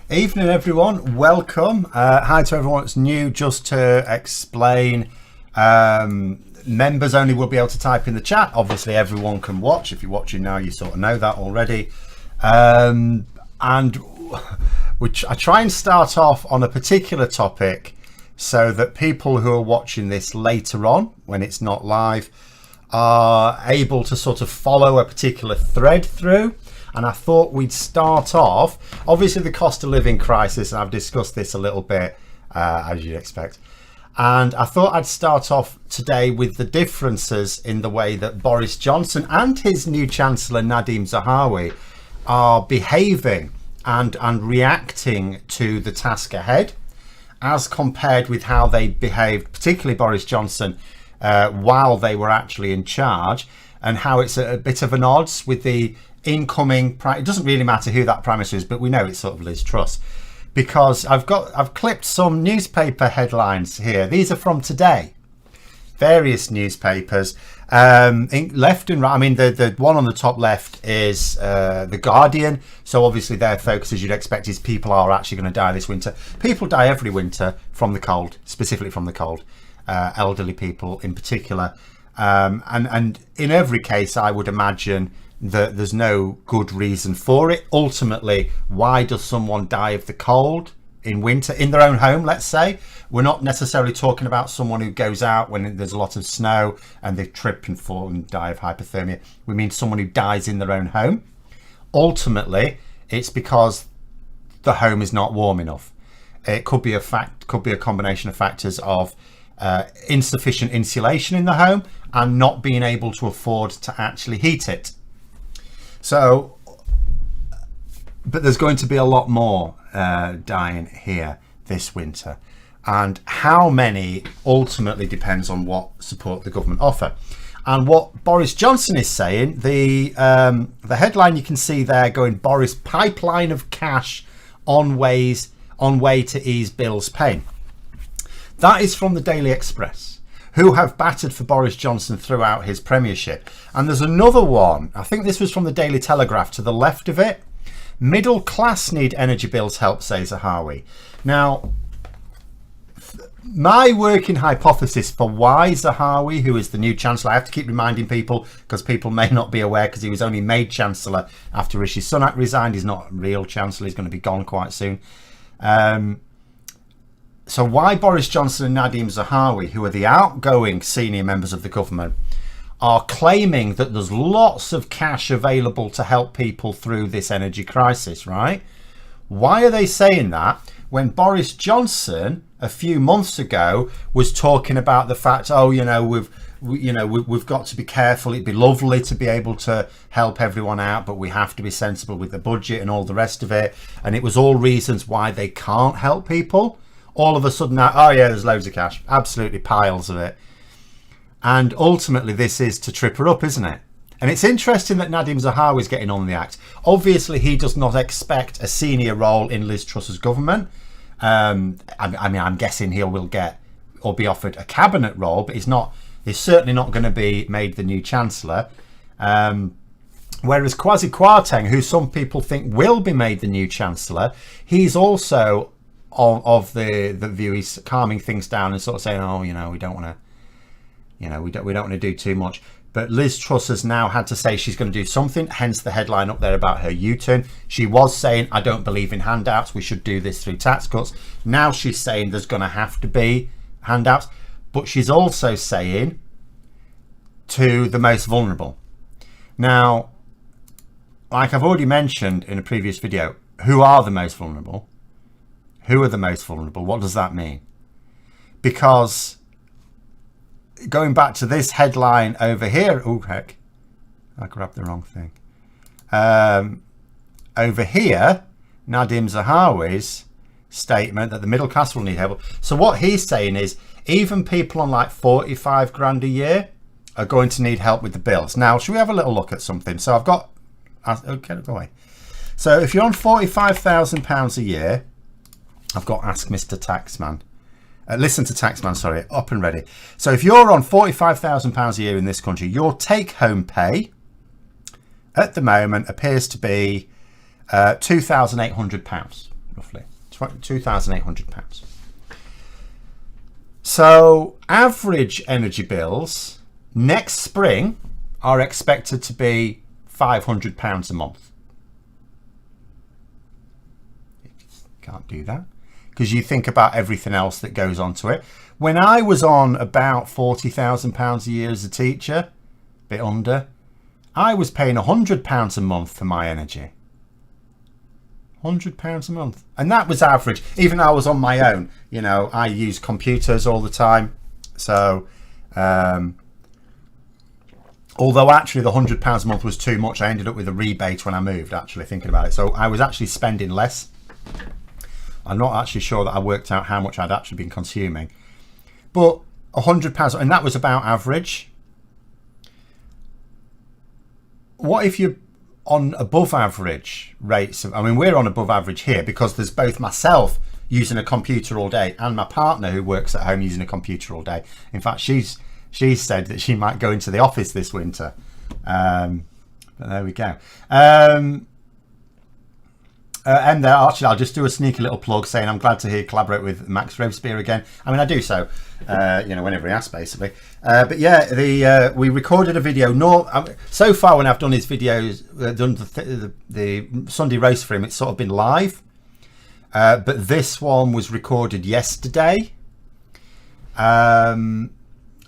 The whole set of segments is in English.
Evening everyone, welcome. Hi to everyone that's new. Just to explain, members only will be able to type in the chat. Obviously everyone can watch. If you're watching now, you sort of know that already. And which I try and start off on a particular topic so that people who are watching this later on, when it's not live, are able to sort of follow a particular thread through. And I thought we'd start off, obviously the cost of living crisis, and I've discussed this a little bit, as you'd expect. And I thought I'd start off today with the differences in the way that Boris Johnson and his new Chancellor Nadhim Zahawi are behaving and reacting to the task ahead, as compared with how they behaved, particularly Boris Johnson, while they were actually in charge, and how it's a bit of an odds with the incoming. It doesn't really matter who that Prime Minister is, but we know it's sort of Liz Truss, because I've clipped some newspaper headlines here. These are from today, various newspapers, left and right. I mean, the one on the top left is The Guardian. So obviously their focus, as you'd expect, is people are actually going to die this winter. People die every winter from the cold, specifically from the cold, elderly people in particular. And in every case, I would imagine that there's no good reason for it. Ultimately, why does someone die of the cold in winter in their own home? Let's say we're not necessarily talking about someone who goes out when there's a lot of snow and they trip and fall and die of hypothermia. We mean someone who dies in their own home. Ultimately, it's because the home is not warm enough. It could be a combination of factors of insufficient insulation in the home and not being able to afford to actually heat it. So, but there's going to be a lot more dying here this winter, and how many ultimately depends on what support the government offer. And what Boris Johnson is saying, the headline you can see there going, Boris pipeline of cash on way to ease bills pain. That is from the Daily Express, who have battered for Boris Johnson throughout his premiership. And there's another one, I think this was from the Daily Telegraph to the left of it. Middle class need energy bills help, says Zahawi. Now, my working hypothesis for why Zahawi, who is the new Chancellor, I have to keep reminding people because people may not be aware, because he was only made Chancellor after Rishi Sunak resigned. He's not a real Chancellor, he's going to be gone quite soon. So why Boris Johnson and Nadhim Zahawi, who are the outgoing senior members of the government, are claiming that there's lots of cash available to help people through this energy crisis, right? Why are they saying that when Boris Johnson a few months ago was talking about the fact, we've got to be careful. It'd be lovely to be able to help everyone out, but we have to be sensible with the budget and all the rest of it. And it was all reasons why they can't help people. All of a sudden now, oh yeah, there's loads of cash, absolutely piles of it. And ultimately this is to trip her up, isn't it? And it's interesting that Nadhim Zahawi is getting on the act. Obviously he does not expect a senior role in Liz Truss's government. I'm guessing he will get or be offered a cabinet role, but he's certainly not going to be made the new Chancellor. Whereas Kwasi Kwarteng, who some people think will be made the new Chancellor, he's also of the view, he's calming things down and sort of saying, we don't want to do too much. But Liz Truss has now had to say she's going to do something, hence the headline up there about her U-turn. She was saying, I don't believe in handouts, we should do this through tax cuts. Now she's saying there's going to have to be handouts, but she's also saying to the most vulnerable. Now, like I've already mentioned in a previous video, who are the most vulnerable? Who are the most vulnerable? What does that mean? Because going back to this headline over here, oh heck, I grabbed the wrong thing. Over here, Nadhim Zahawi's statement that the middle class will need help. So what he's saying is even people on like 45 grand a year are going to need help with the bills. Now, should we have a little look at something? So I've got, okay, go away. So if you're on £45,000 a year, I've got Ask Mr. Taxman. Listen to Taxman, sorry, up and ready. So if you're on £45,000 a year in this country, your take-home pay at the moment appears to be £2,800. roughly £2,800. So average energy bills next spring are expected to be £500 a month. Can't do that because you think about everything else that goes onto it. When I was on about £40,000 a year as a teacher, a bit under, I was paying £100 a month for my energy. £100 a month, and that was average. Even though I was on my own, you know, I use computers all the time. So although actually the £100 a month was too much, I ended up with a rebate when I moved, actually thinking about it. So I was actually spending less. I'm not actually sure that I worked out how much I'd actually been consuming, but £100, and that was about average. What if you're on above average rates? I mean, we're on above average here because there's both myself using a computer all day and my partner who works at home using a computer all day. In fact, she's said that she might go into the office this winter. But there we go. And there, actually, I'll just do a sneaky little plug saying I'm glad to hear collaborate with Max Robespierre again. I mean, I do so, you know, whenever he asks, basically. But yeah, we recorded a video. So far, when I've done his videos, done the Sunday roast for him, it's sort of been live. But this one was recorded yesterday.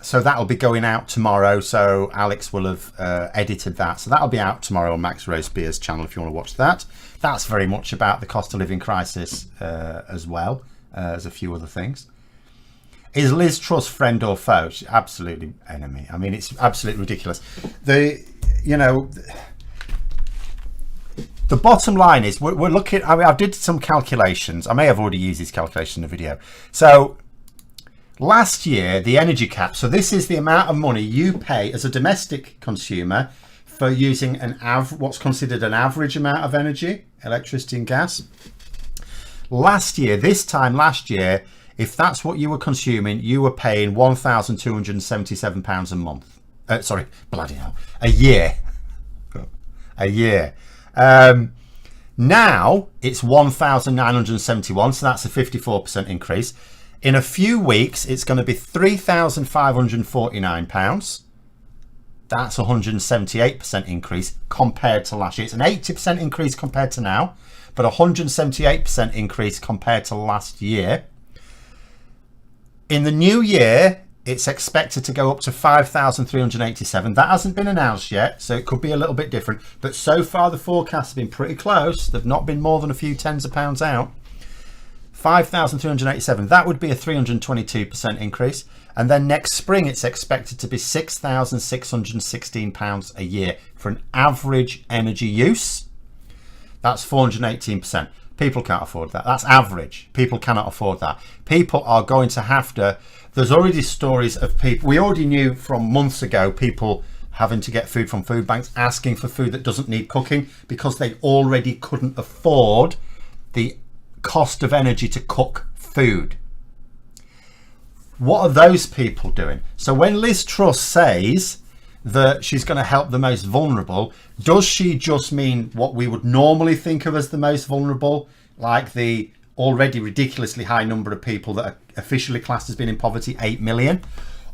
So that'll be going out tomorrow. So Alex will have edited that. So that'll be out tomorrow on Max Robespierre's channel if you want to watch that. That's very much about the cost of living crisis as well as a few other things. Is Liz Truss friend or foe? She's absolutely enemy. I mean, it's absolutely ridiculous. The bottom line is we're looking. I mean, I did some calculations. I may have already used these calculations in the video. So last year, the energy cap. So this is the amount of money you pay as a domestic consumer for using what's considered an average amount of energy, electricity and gas. This time last year, if that's what you were consuming, you were paying £1,277 a month. Sorry, bloody hell, a year. A year. Now it's £1,971, so that's a 54% increase. In a few weeks, it's going to be £3,549. That's a 178% increase compared to last year. It's an 80% increase compared to now, but a 178% increase compared to last year. In the new year, it's expected to go up to 5,387. That hasn't been announced yet, so it could be a little bit different. But so far, the forecasts have been pretty close. They've not been more than a few tens of pounds out. 5,387. That would be a 322% increase. And then next spring, it's expected to be £6,616 a year for an average energy use. That's 418%. People can't afford that. That's average. People cannot afford that. People are going to have to. There's already stories of people. We already knew from months ago people having to get food from food banks, asking for food that doesn't need cooking because they already couldn't afford the cost of energy to cook food. What are those people doing? So when Liz Truss says that she's going to help the most vulnerable, does she just mean what we would normally think of as the most vulnerable, like the already ridiculously high number of people that are officially classed as being in poverty, 8 million?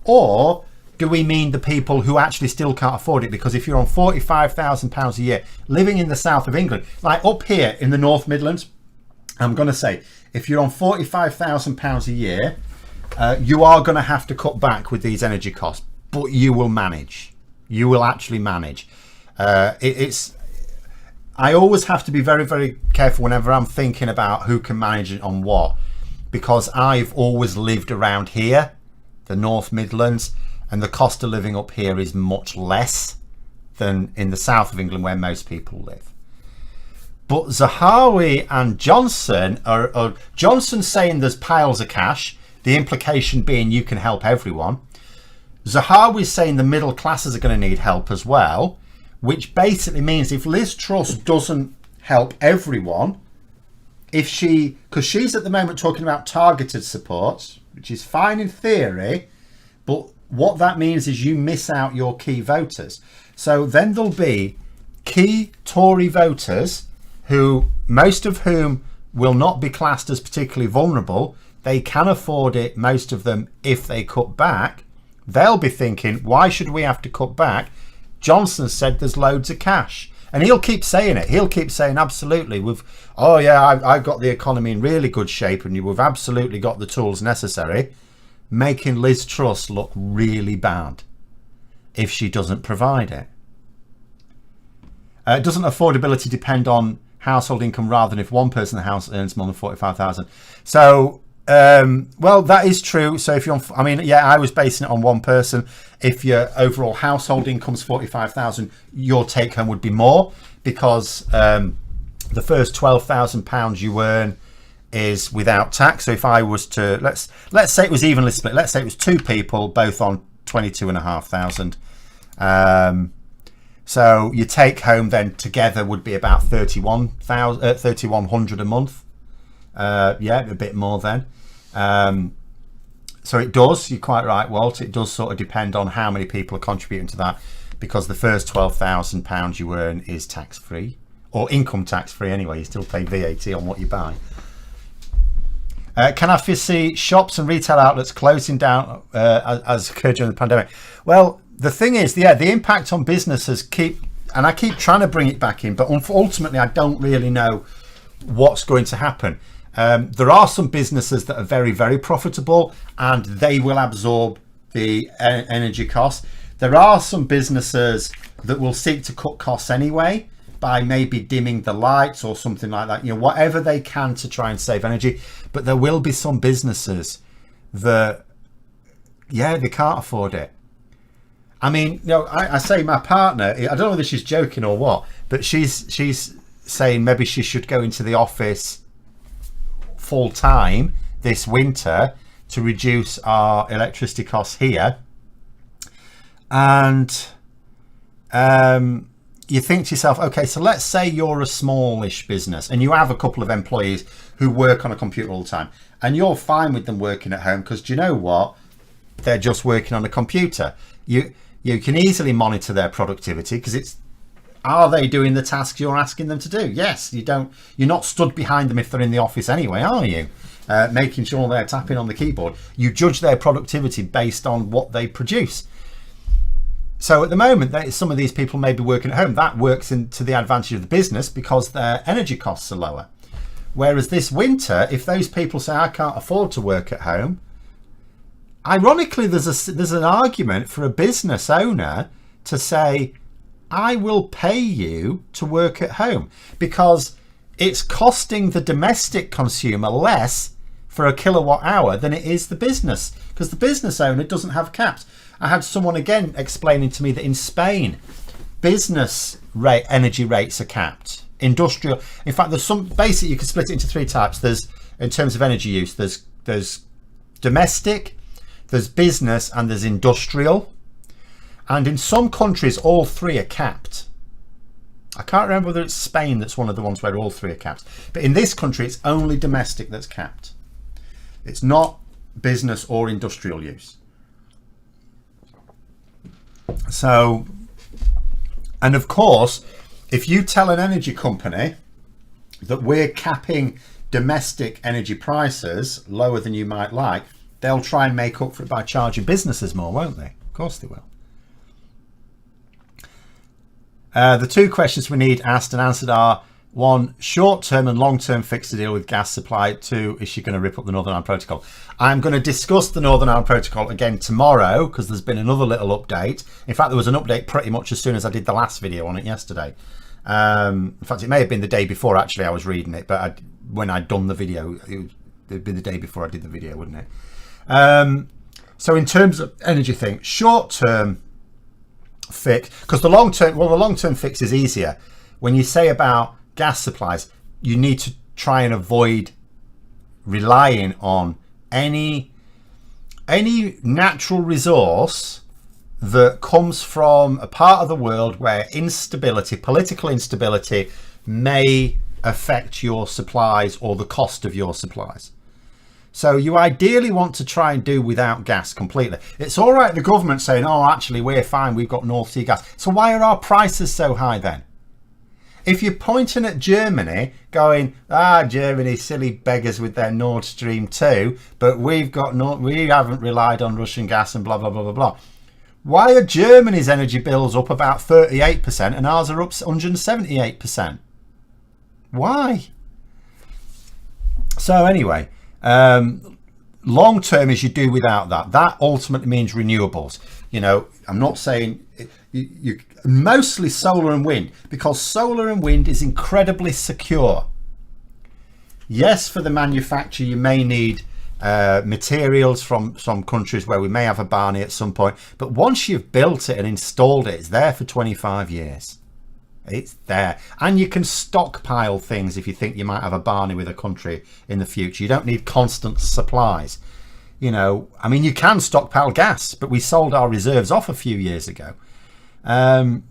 Or do we mean the people who actually still can't afford it? Because if you're on £45,000 a year, living in the south of England, like up here in the North Midlands, I'm going to say, if you're on £45,000 a year, you are going to have to cut back with these energy costs, but you will manage. You will actually manage. I always have to be very, very careful whenever I'm thinking about who can manage it on what, because I've always lived around here, the North Midlands, and the cost of living up here is much less than in the south of England where most people live. But Zahawi and Johnson are Johnson saying there's piles of cash, the implication being you can help everyone. Zahawi's saying the middle classes are going to need help as well, which basically means if Liz Truss doesn't help everyone, because she's at the moment talking about targeted supports, which is fine in theory, but what that means is you miss out your key voters. So then there'll be key Tory voters who, most of whom will not be classed as particularly vulnerable. They can afford it, most of them, if they cut back. They'll be thinking, why should we have to cut back? Johnson said there's loads of cash. And he'll keep saying it. He'll keep saying, absolutely, I've got the economy in really good shape and we've absolutely got the tools necessary. Making Liz Truss look really bad if she doesn't provide it. Doesn't affordability depend on household income rather than if one person in the house earns more than 45,000? So, well, that is true. So if you're, I was basing it on one person. If your overall household income's 45,000, your take home would be more because the first £12,000 you earn is without tax. So if I was to, let's say it was evenly split. Let's say it was two people, both on 22,500. So your take home then together would be about 3,100 a month. Yeah, a bit more then. So it does, you're quite right, Walt, it does sort of depend on how many people are contributing to that, because the first £12,000 you earn is tax free, or income tax free anyway. You still pay VAT on what you buy. Can I foresee shops and retail outlets closing down as occurred during the pandemic? Well, the thing is, the impact on businesses I keep trying to bring it back in, but ultimately I don't really know what's going to happen. There are some businesses that are very, very profitable and they will absorb the energy costs. There are some businesses that will seek to cut costs anyway by maybe dimming the lights or something like that, whatever they can to try and save energy. But there will be some businesses that, they can't afford it. I mean, I say my partner, I don't know whether she's joking or what, but she's saying maybe she should go into the office full time this winter to reduce our electricity costs here. And you think to yourself, okay, so let's say you're a smallish business and you have a couple of employees who work on a computer all the time, and you're fine with them working at home because, do you know what, they're just working on a computer. You can easily monitor their productivity because are they doing the tasks you're asking them to do? Yes, you're not stood behind them if they're in the office anyway, are you? Making sure they're tapping on the keyboard. You judge their productivity based on what they produce. So at the moment, some of these people may be working at home. That works to the advantage of the business because their energy costs are lower. Whereas this winter, if those people say, I can't afford to work at home, ironically, there's an argument for a business owner to say, I will pay you to work at home because it's costing the domestic consumer less for a kilowatt hour than it is the business, because the business owner doesn't have caps. I had someone again explaining to me that in Spain, business energy rates are capped. Industrial, in fact, there's some, basically you can split it into three types. There's, in terms of energy use, there's domestic, there's business, and there's industrial. And in some countries, all three are capped. I can't remember whether it's Spain that's one of the ones where all three are capped. But in this country, it's only domestic that's capped. It's not business or industrial use. So, and of course, if you tell an energy company that we're capping domestic energy prices lower than you might like, they'll try and make up for it by charging businesses more, won't they? Of course they will. The two questions we need asked and answered are: one, short-term and long-term fix to deal with gas supply. Two, is she going to rip up the Northern Ireland Protocol? I'm going to discuss the Northern Ireland Protocol again tomorrow because there's been another little update. In fact, there was an update pretty much as soon as I did the last video on it yesterday. In fact, it may have been the day before actually I was reading it, but when I'd done the video, it'd be the day before I did the video, wouldn't it? So in terms of energy thing, short-term fix, because the long-term fix is easier. When you say about gas supplies, you need to try and avoid relying on any natural resource that comes from a part of the world where political instability may affect your supplies or the cost of your supplies. So you ideally want to try and do without gas completely. It's all right the government saying, oh, actually, we're fine, we've got North Sea gas. So why are our prices so high then? if you're pointing at Germany, going, Germany, silly beggars with their Nord Stream 2, but we haven't relied on Russian gas and blah, blah, blah, blah, blah. Why are Germany's energy bills up about 38% and ours are up 178%? Why? So anyway, long term is you do without that. That ultimately means renewables. You know, I'm not saying you mostly solar and wind, because solar and wind is incredibly secure. Yes, for the manufacture, you may need materials from some countries where we may have a Barney at some point, but once you've built it and installed it, it's there for 25 years. It's there, and you can stockpile things if you think you might have a Barney with a country in the future. You don't need constant supplies. You know, I mean, you can stockpile gas, but we sold our reserves off a few years ago. I'll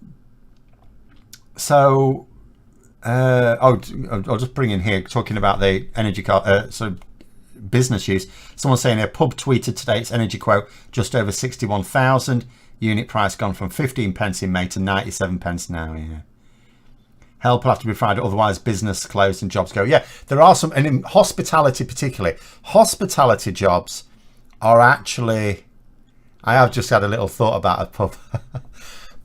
just bring in here, talking about the energy car, business use. Someone saying a pub tweeted today its energy quote just over 61,000. Unit price gone from 15 pence in May to 97 pence now. Yeah. Help will have to be provided, otherwise business closed and jobs go. Yeah, there are some, and in hospitality particularly, hospitality jobs are actually, I have just had a little thought about a pub.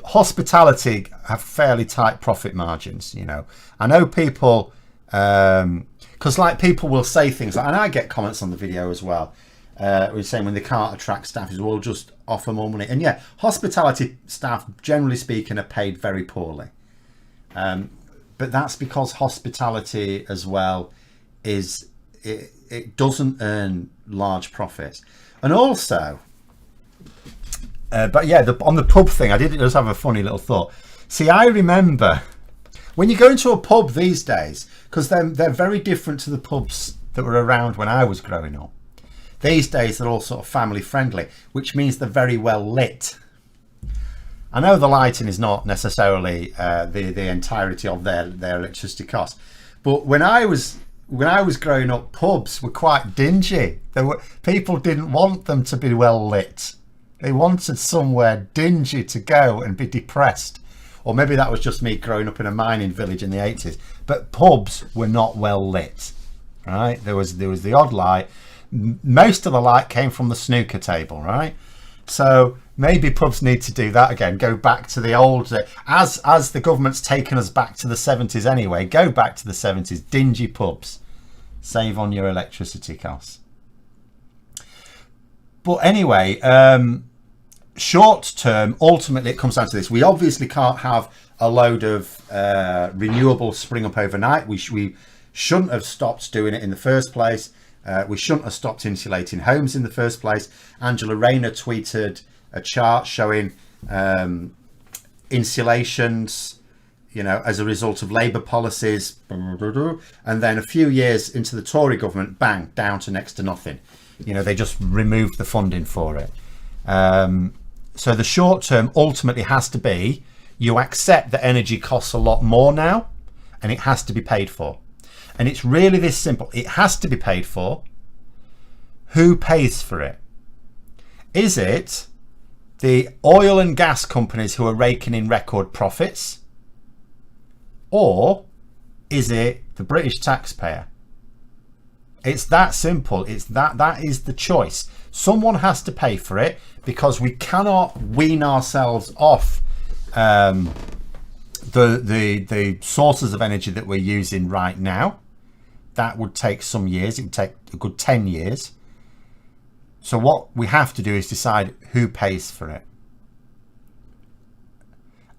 Hospitality have fairly tight profit margins, you know. I know people, because like people will say things like, and I get comments on the video as well, we're saying when they can't attract staff, is we'll just offer more money. And yeah, hospitality staff, generally speaking, are paid very poorly. But that's because hospitality as well it doesn't earn large profits. And also, but yeah, on the pub thing, I did just have a funny little thought. See, I remember when you go into a pub these days, because they're very different to the pubs that were around when I was growing up. These days, they're all sort of family friendly, which means they're very well lit. I know the lighting is not necessarily the entirety of their electricity cost, but when I was growing up, pubs were quite dingy. People didn't want them to be well lit. They wanted somewhere dingy to go and be depressed. Or maybe that was just me growing up in a mining village in the 80s. But pubs were not well lit, right? There was the odd light. Most of the light came from the snooker table, right? So maybe pubs need to do that again. Go back to the old, as the government's taken us back to the 70s anyway. Go back to the 70s, dingy pubs. Save on your electricity costs. But anyway, short term, ultimately it comes down to this. We obviously can't have a load of renewables spring up overnight. We shouldn't have stopped doing it in the first place. We shouldn't have stopped insulating homes in the first place. Angela Rayner tweeted a chart showing insulations, you know, as a result of Labour policies, and then a few years into the Tory government, bang, down to next to nothing. You know, they just removed the funding for it. So the short term ultimately has to be, you accept that energy costs a lot more now, and it has to be paid for. And it's really this simple. It has to be paid for. Who pays for it? Is it the oil and gas companies who are raking in record profits? Or is it the British taxpayer? It's that simple. It's that is the choice. Someone has to pay for it, because we cannot wean ourselves off the sources of energy that we're using right now. That would take some years. It would take a good 10 years. So what we have to do is decide who pays for it.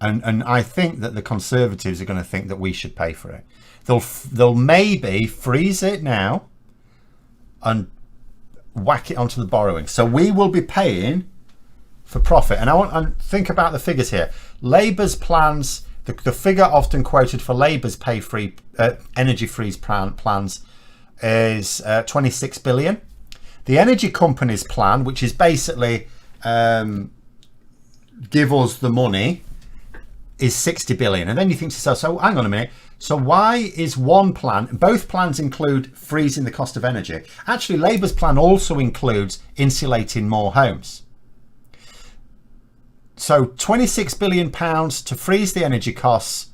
And I think that the Conservatives are going to think that we should pay for it. They'll maybe freeze it now and whack it onto the borrowing. So we will be paying for profit. And I want to think about the figures here. Labour's plans, the figure often quoted for Labour's energy freeze plans is 26 billion. The energy company's plan, which is basically give us the money, is 60 billion. And then you think to yourself, so hang on a minute. So why is one plan, both plans include freezing the cost of energy. Actually, Labour's plan also includes insulating more homes. So £26 billion to freeze the energy costs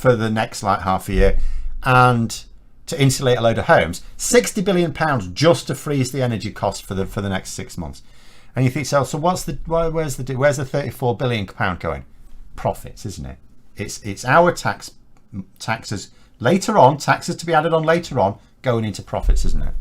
for the next like half a year, and to insulate a load of homes. £60 billion just to freeze the energy cost for the next 6 months. And you think, so where's the 34 billion pound going? Profits, isn't it? It's our taxes later on, taxes to be added on later on, going into profits, isn't it?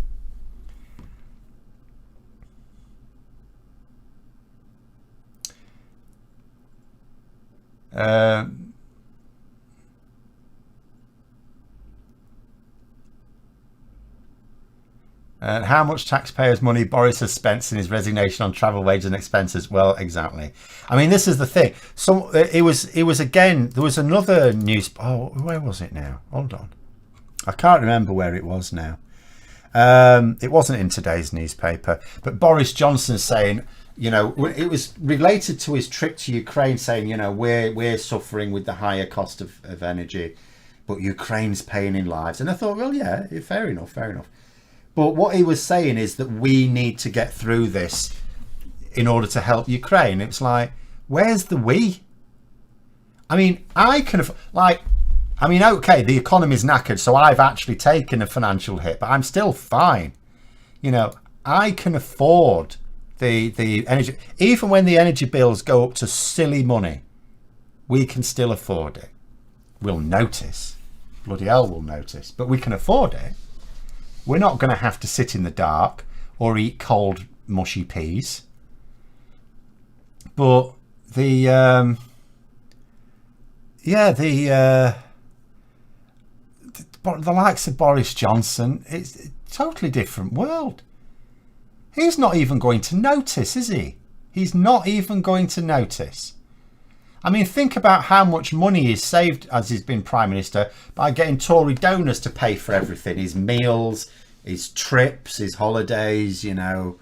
How much taxpayers' money Boris has spent in his resignation on travel, wages and expenses? Well, exactly. I mean, this is the thing. It was again, there was another news. Oh, where was it now? Hold on. I can't remember where it was now. It wasn't in today's newspaper, but Boris Johnson saying, you know, it was related to his trip to Ukraine, saying, you know, we're suffering with the higher cost of energy, but Ukraine's paying in lives. And I thought, well, yeah, fair enough. But what he was saying is that we need to get through this in order to help Ukraine. It's like, where's the we? I mean, okay, the economy's knackered, so I've actually taken a financial hit, but I'm still fine. You know, I can afford the energy. Even when the energy bills go up to silly money, we can still afford it. We'll notice. Bloody hell, we'll notice. But we can afford it. We're not going to have to sit in the dark or eat cold, mushy peas. But the likes of Boris Johnson, it's a totally different world. He's not even going to notice, is he? He's not even going to notice. I mean, think about how much money he's saved as he's been Prime Minister by getting Tory donors to pay for everything. His meals, his trips, his holidays, you know.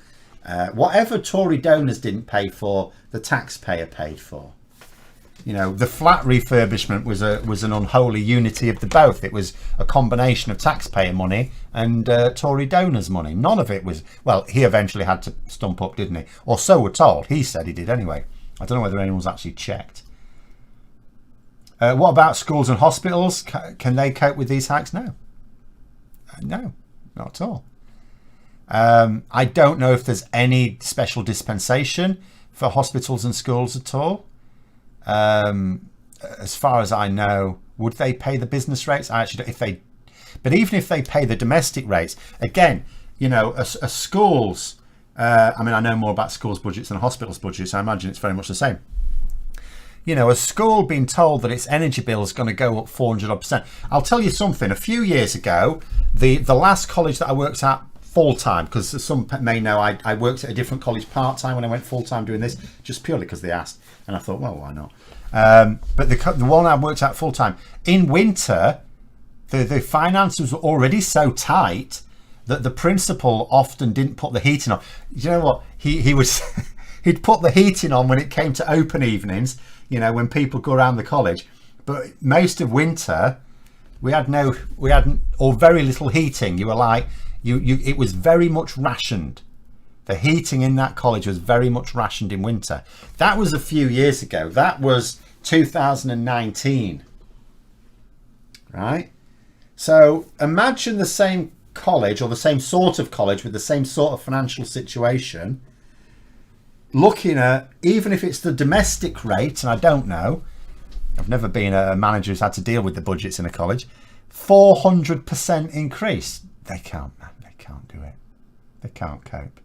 Whatever Tory donors didn't pay for, the taxpayer paid for. You know, the flat refurbishment was an unholy unity of the both. It was a combination of taxpayer money and Tory donors' money. None of it was, well, he eventually had to stump up, didn't he? Or so we're told. He said he did anyway. I don't know whether anyone's actually checked. What about schools and hospitals? Can they cope with these hikes? No. No, not at all. I don't know if there's any special dispensation for hospitals and schools at all. As far as I know, would they pay the business rates? I actually don't, but even if they pay the domestic rates, again, you know, a schools, I mean, I know more about schools budgets than hospitals budgets. I imagine it's very much the same. You know, a school being told that its energy bill is going to go up 400%. I'll tell you something. A few years ago, the last college that I worked at full-time, because some may know I worked at a different college part-time when I went full-time doing this, just purely because they asked. And I thought, well, why not? But the one I worked at full-time, in winter, the finances were already so tight that the principal often didn't put the heating on. You know what? He was he'd put the heating on when it came to open evenings, you know, when people go around the college. But most of winter, we hadn't or very little heating. You were like, it was very much rationed. The heating in that college was very much rationed in winter. That was a few years ago. That was 2019. Right? So imagine the same college, or the same sort of college with the same sort of financial situation, looking at, even if it's the domestic rate, and I don't know, I've never been a manager who's had to deal with the budgets in a college, 400% increase. They can't do it. They can't cope.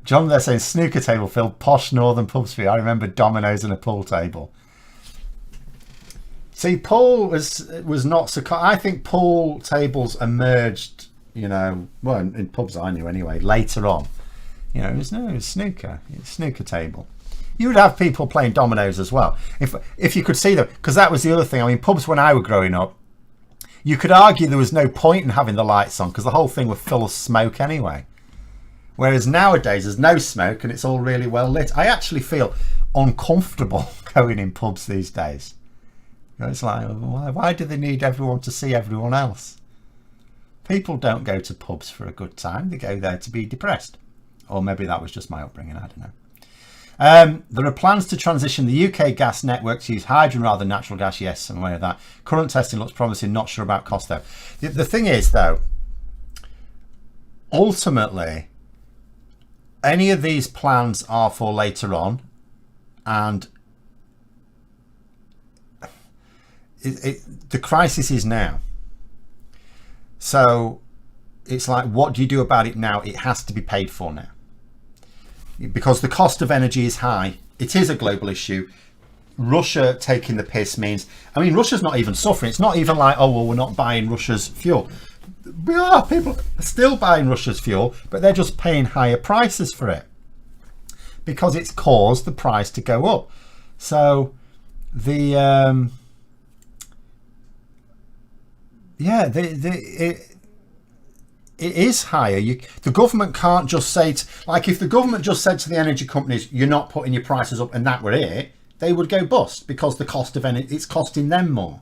John, they're saying snooker table, Phil, posh northern pubs for you. I remember dominoes and a pool table. See, pool was not so. I think pool tables emerged, you know, well, in pubs I knew anyway, later on. You know, it was snooker. It's snooker table. You would have people playing dominoes as well. If you could see them, because that was the other thing. I mean, pubs when I was growing up, you could argue there was no point in having the lights on because the whole thing was full of smoke anyway. Whereas nowadays there's no smoke and it's all really well lit. I actually feel uncomfortable going in pubs these days. You know, it's like, why do they need everyone to see everyone else? People don't go to pubs for a good time. They go there to be depressed. Or maybe that was just my upbringing. I don't know. There are plans to transition the UK gas network to use hydrogen rather than natural gas. Yes, I'm aware of that. Current testing looks promising. Not sure about cost though. The thing is though, ultimately, any of these plans are for later on, and the crisis is now. So it's like, what do you do about it now? It has to be paid for now. Because the cost of energy is high. It is a global issue. Russia taking the piss means, I mean, Russia's not even suffering. It's not even like, oh, well, we're not buying Russia's fuel. We are. People are still buying Russia's fuel, but they're just paying higher prices for it because it's caused the price to go up. So the, it is higher. The government can't just say, like if the government just said to the energy companies, you're not putting your prices up and that were it, they would go bust because the cost of energy, it's costing them more.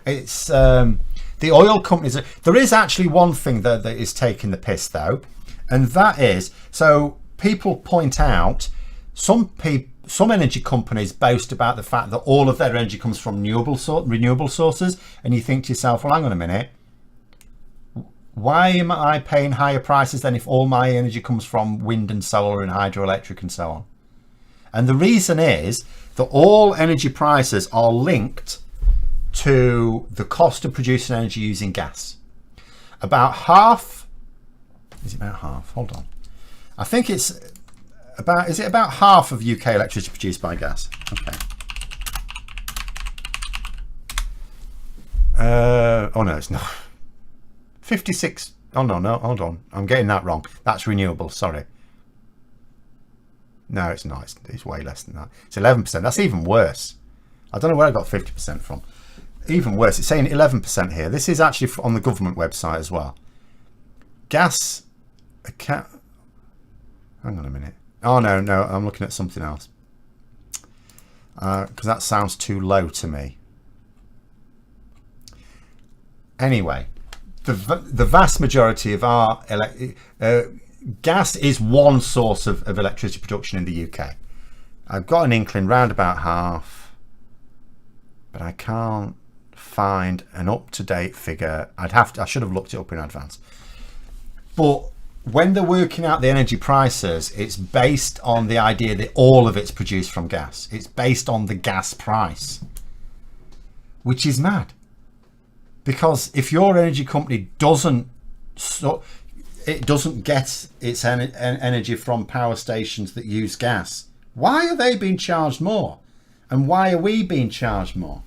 It's the oil companies. There is actually one thing that is taking the piss though, and that is, so people point out, some energy companies boast about the fact that all of their energy comes from renewable sources, and you think to yourself, well, hang on a minute. Why am I paying higher prices than if all my energy comes from wind and solar and hydroelectric and so on? And the reason is that all energy prices are linked to the cost of producing energy using gas. About half, is it about half? Hold on. I think it's about, is it about half of UK electricity produced by gas? Okay. Oh no, it's not. 56. Oh no, hold on. I'm getting that wrong. That's renewable. Sorry. No, it's not. It's way less than that. It's 11%. That's even worse. I don't know where I got 50% from. Even worse. It's saying 11% here. This is actually on the government website as well. Gas account. Hang on a minute. Oh no, I'm looking at something else. Because that sounds too low to me. Anyway. The vast majority of our gas is one source of electricity production in the UK. I've got an inkling round about half, but I can't find an up-to-date figure. I should have looked it up in advance. But when they're working out the energy prices, it's based on the idea that all of it's produced from gas. It's based on the gas price, which is mad. Because if your energy company doesn't get its energy from power stations that use gas, why are they being charged more? And why are we being charged more?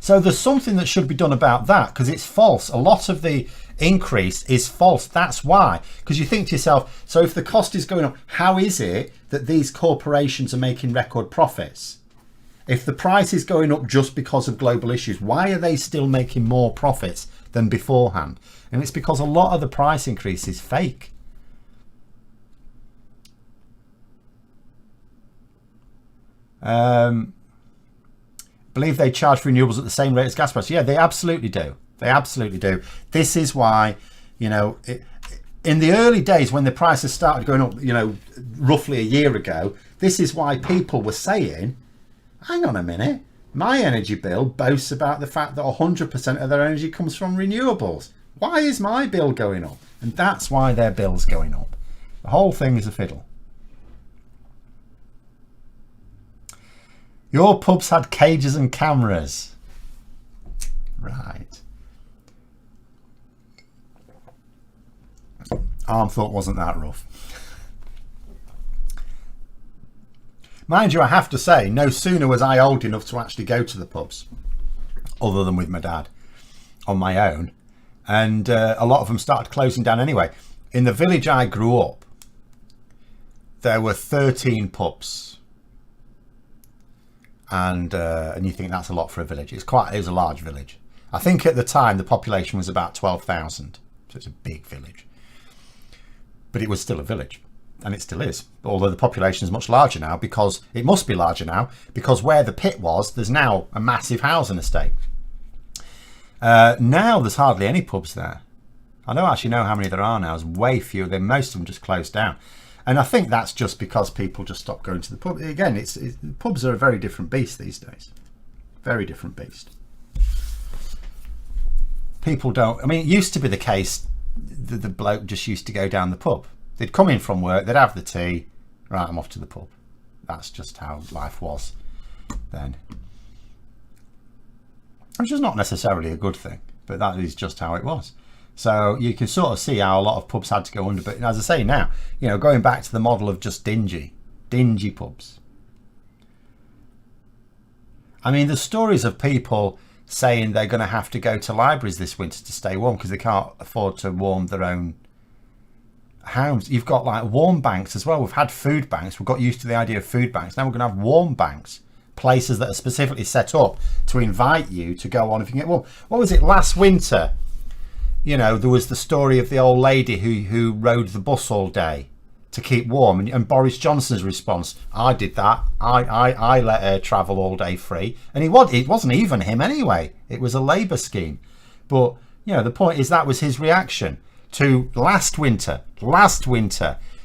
So there's something that should be done about that, because it's false. A lot of the increase is false. That's why. Because you think to yourself, so if the cost is going up, how is it that these corporations are making record profits? If the price is going up just because of global issues, why are they still making more profits than beforehand? And it's because a lot of the price increase is fake. Believe they charge for renewables at the same rate as gas prices. Yeah, they absolutely do. They absolutely do. This is why, you know, in the early days when the prices started going up, you know, roughly a year ago, this is why people were saying, hang on a minute, my energy bill boasts about the fact that 100% of their energy comes from renewables. Why is my bill going up? And that's why their bill's going up. The whole thing is a fiddle. Your pubs had cages and cameras. Right. Armthorpe wasn't that rough. Mind you, I have to say, no sooner was I old enough to actually go to the pubs, other than with my dad, on my own. And a lot of them started closing down anyway. In the village I grew up, there were 13 pubs. And you think that's a lot for a village. It was a large village. I think at the time the population was about 12,000. So it's a big village. But it was still a village. And it still is, although the population is much larger now, because it must be larger now, because where the pit was, there's now a massive housing estate. Now there's hardly any pubs there. I don't actually know how many there are now. There's way fewer. Most of them just closed down. And I think that's just because people just stop going to the pub. Again, pubs are a very different beast these days. Very different beast. People don't, I mean, it used to be the case that the bloke just used to go down the pub. They'd come in from work, they'd have the tea, right, I'm off to the pub. That's just how life was then. Which is not necessarily a good thing, but that is just how it was. So you can sort of see how a lot of pubs had to go under. But as I say now, you know, going back to the model of just dingy pubs. I mean, the stories of people saying they're going to have to go to libraries this winter to stay warm because they can't afford to warm their own homes. You've got like warm banks as well. We've had food banks. We've got used to the idea of food banks. Now we're going to have warm banks. Places that are specifically set up to invite you to go on if you can get warm. What was it last winter? You know, there was the story of the old lady who rode the bus all day to keep warm, and Boris Johnson's response: I did that. I let her travel all day free, and it wasn't even him anyway. It was a Labour scheme. But you know, the point is that was his reaction to last winter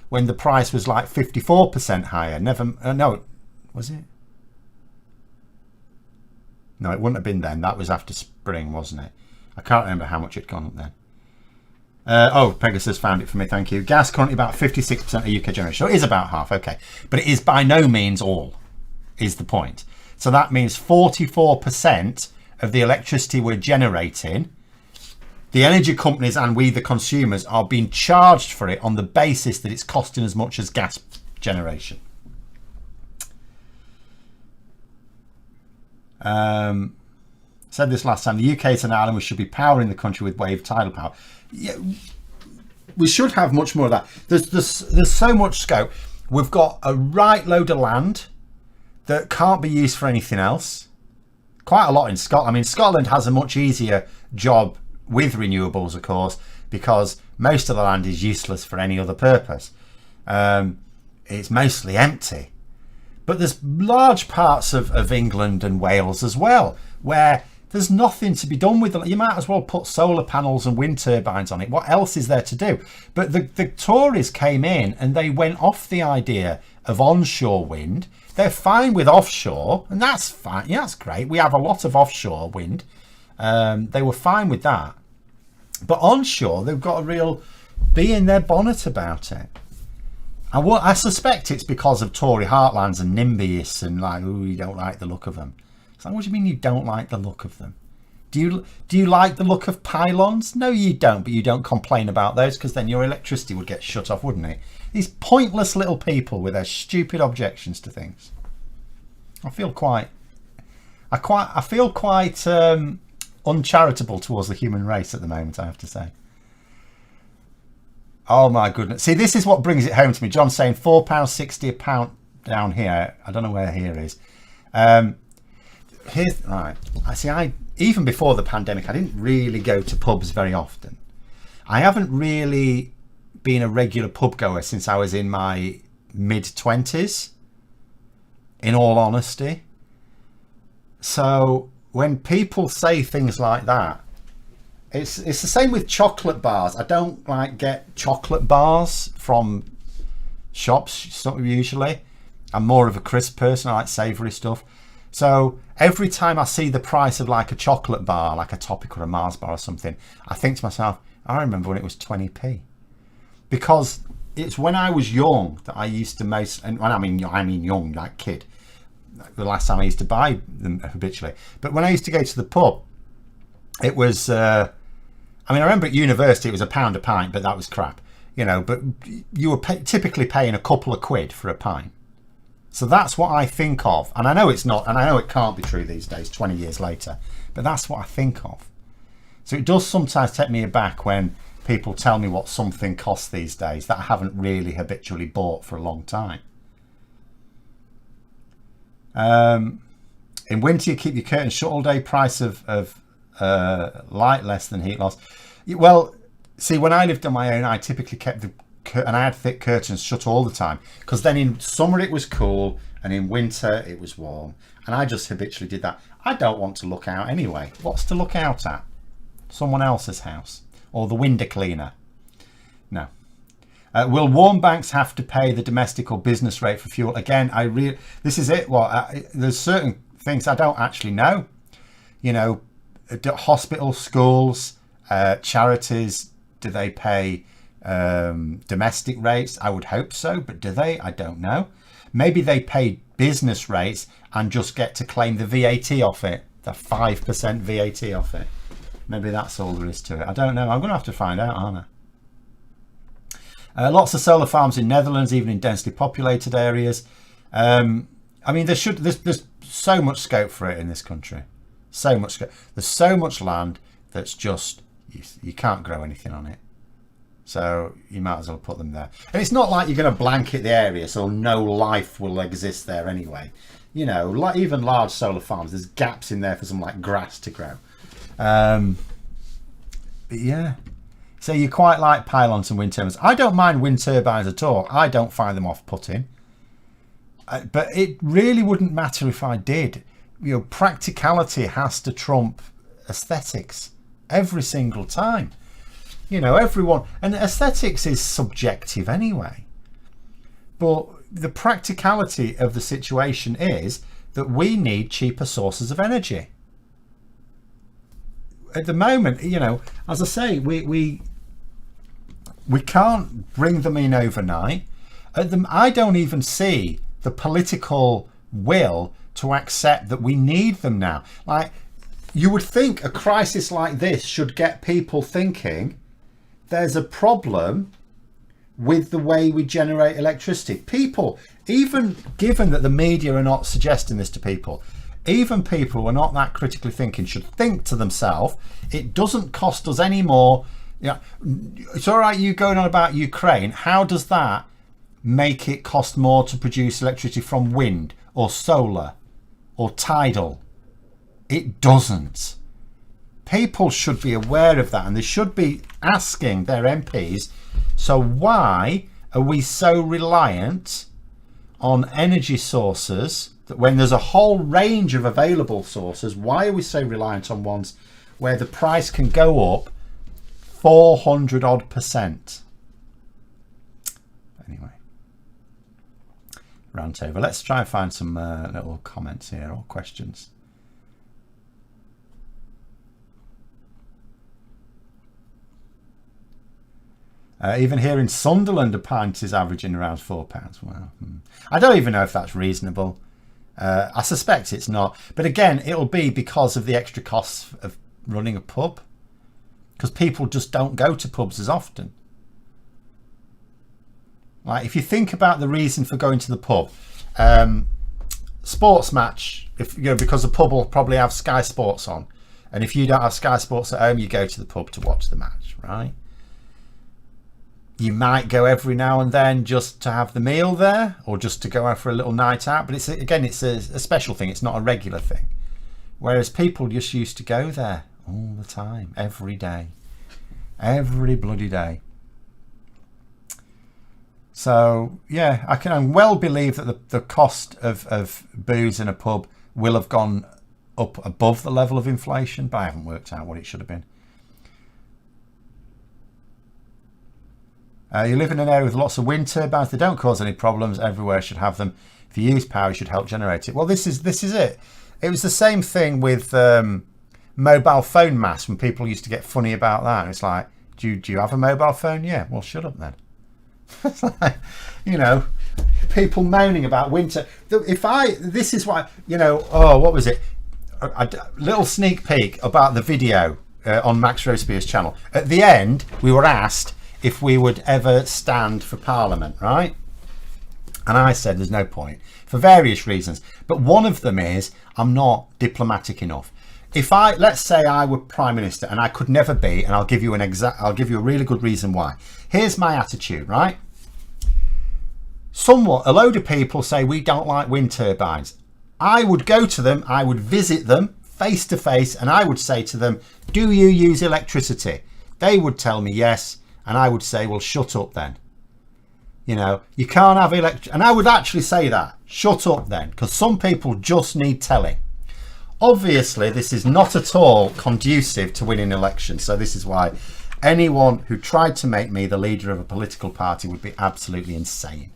when the price was like 54% higher. No, was it? No, it wouldn't have been then. That was after spring, wasn't it? I can't remember how much it had gone up then. Oh, Pegasus found it for me, thank you. Gas currently about 56% of UK generation. So it is about half, okay. But it is by no means all, is the point. So that means 44% of the electricity we're generating, the energy companies and we, the consumers, are being charged for it on the basis that it's costing as much as gas generation. Said this last time, the UK is an island. We should be powering the country with wave tidal power. Yeah, we should have much more of that. There's so much scope. We've got a right load of land that can't be used for anything else. Quite a lot in Scotland. I mean, Scotland has a much easier job with renewables, of course, because most of the land is useless for any other purpose. It's mostly empty. But there's large parts of England and Wales as well, where there's nothing to be done with it. You might as well put solar panels and wind turbines on it. What else is there to do? But the Tories came in and they went off the idea of onshore wind. They're fine with offshore, and that's fine. Yeah, that's great. We have a lot of offshore wind. They were fine with that. But onshore, they've got a real bee in their bonnet about it. I suspect it's because of Tory heartlands and NIMBYists and like, ooh, you don't like the look of them. It's like, what do you mean you don't like the look of them? Do you like the look of pylons? No, you don't, but you don't complain about those because then your electricity would get shut off, wouldn't it? These pointless little people with their stupid objections to things. I feel quite uncharitable towards the human race at the moment, I have to say. Oh my goodness. See, this is what brings it home to me. John's saying £4.60 a pound down here. I don't know where here is. Here's right. I even before the pandemic, I didn't really go to pubs very often. I haven't really been a regular pub goer since I was in my mid-20s, in all honesty. So when people say things like that, it's the same with chocolate bars. I don't like get chocolate bars from shops usually. I'm more of a crisp person. I like savoury stuff. So every time I see the price of like a chocolate bar, like a Topic or a Mars bar or something, I think to myself, I remember when it was 20p. Because it's when I was young that I used to and when I mean young, like kid, the last time I used to buy them habitually. But when I used to go to the pub, it was, I remember at university it was £1 a pint, but that was crap, you know, but you were typically paying a couple of quid for a pint. So that's what I think of. And I know it's not, and I know it can't be true these days, 20 years later, but that's what I think of. So it does sometimes take me aback when people tell me what something costs these days that I haven't really habitually bought for a long time. In winter, you keep your curtains shut all day, price of light less than heat loss. Well, see, when I lived on my own, I typically kept and I had thick curtains shut all the time, because then in summer it was cool and in winter it was warm, and I just habitually did that. I don't want to look out anyway. What's to look out at? Someone else's house or the window cleaner? No. Will warm banks have to pay the domestic or business rate for fuel? Again, this is it. Well, there's certain things I don't actually know. You know, hospitals, schools, charities, do they pay domestic rates? I would hope so, but do they? I don't know. Maybe they pay business rates and just get to claim the VAT off it, the 5% VAT off it. Maybe that's all there is to it. I don't know. I'm going to have to find out, aren't I? Lots of solar farms in Netherlands, even in densely populated areas. I mean, there's so much scope for it in this country. So much scope. There's so much land that's just, you can't grow anything on it. So you might as well put them there. And it's not like you're going to blanket the area so no life will exist there anyway. You know, like even large solar farms, there's gaps in there for some like grass to grow. But yeah. So you quite like pylons and wind turbines. I don't mind wind turbines at all. I don't find them off-putting. But it really wouldn't matter if I did. You know, practicality has to trump aesthetics every single time. You know, everyone... And aesthetics is subjective anyway. But the practicality of the situation is that we need cheaper sources of energy. At the moment, you know, as I say, we can't bring them in overnight. I don't even see the political will to accept that we need them now. Like, you would think a crisis like this should get people thinking there's a problem with the way we generate electricity. People, even given that the media are not suggesting this to people, even people who are not that critically thinking should think to themselves, it doesn't cost us any more. Yeah, it's all right you going on about Ukraine. How does that make it cost more to produce electricity from wind or solar or tidal? It doesn't. People should be aware of that, and they should be asking their MPs, so why are we so reliant on energy sources that when there's a whole range of available sources, why are we so reliant on ones where the price can go up 400 odd %? Anyway, rant over. Let's try and find some little comments here or questions. Even here in Sunderland, a pint is averaging around £4. Well, I don't even know if that's reasonable. I suspect it's not. But again, it'll be because of the extra costs of running a pub. Because people just don't go to pubs as often. Like, if you think about the reason for going to the pub, sports match, if you know, because the pub will probably have Sky Sports on. And if you don't have Sky Sports at home, you go to the pub to watch the match, right? You might go every now and then just to have the meal there, or just to go out for a little night out. But it's a special thing. It's not a regular thing. Whereas people just used to go there all the time, every day, every bloody day. So yeah, I can well believe that the cost of booze in a pub will have gone up above the level of inflation, but I haven't worked out what it should have been. You live in an area with lots of wind turbines. They don't cause any problems. Everywhere should have them. If you use power, you should help generate it. Well, this is it. It was the same thing with mobile phone masts, when people used to get funny about that. It's like, do you have a mobile phone? Yeah. Well, shut up then. It's like, you know, people moaning about winter. This is why, you know, oh, what was it? A little sneak peek about the video on Max Robespierre's channel. At the end, we were asked if we would ever stand for Parliament, right? And I said there's no point for various reasons, but one of them is I'm not diplomatic enough. Let's say I were Prime Minister, and I could never be, and I'll give you a really good reason why. Here's my attitude, right? A load of people say we don't like wind turbines. I would go to them, I would visit them face to face, and I would say to them, do you use electricity? They would tell me yes. And I would say, well, shut up then. You know, you can't have electricity. And I would actually say that. Shut up then. Because some people just need telling. Obviously, this is not at all conducive to winning elections. So this is why anyone who tried to make me the leader of a political party would be absolutely insane.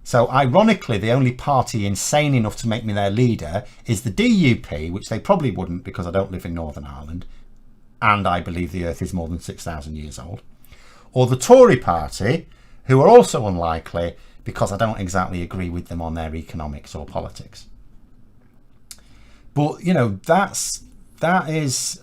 So ironically, the only party insane enough to make me their leader is the DUP, which they probably wouldn't because I don't live in Northern Ireland and I believe the earth is more than 6,000 years old, or the Tory party, who are also unlikely because I don't exactly agree with them on their economics or politics. But, you know, that is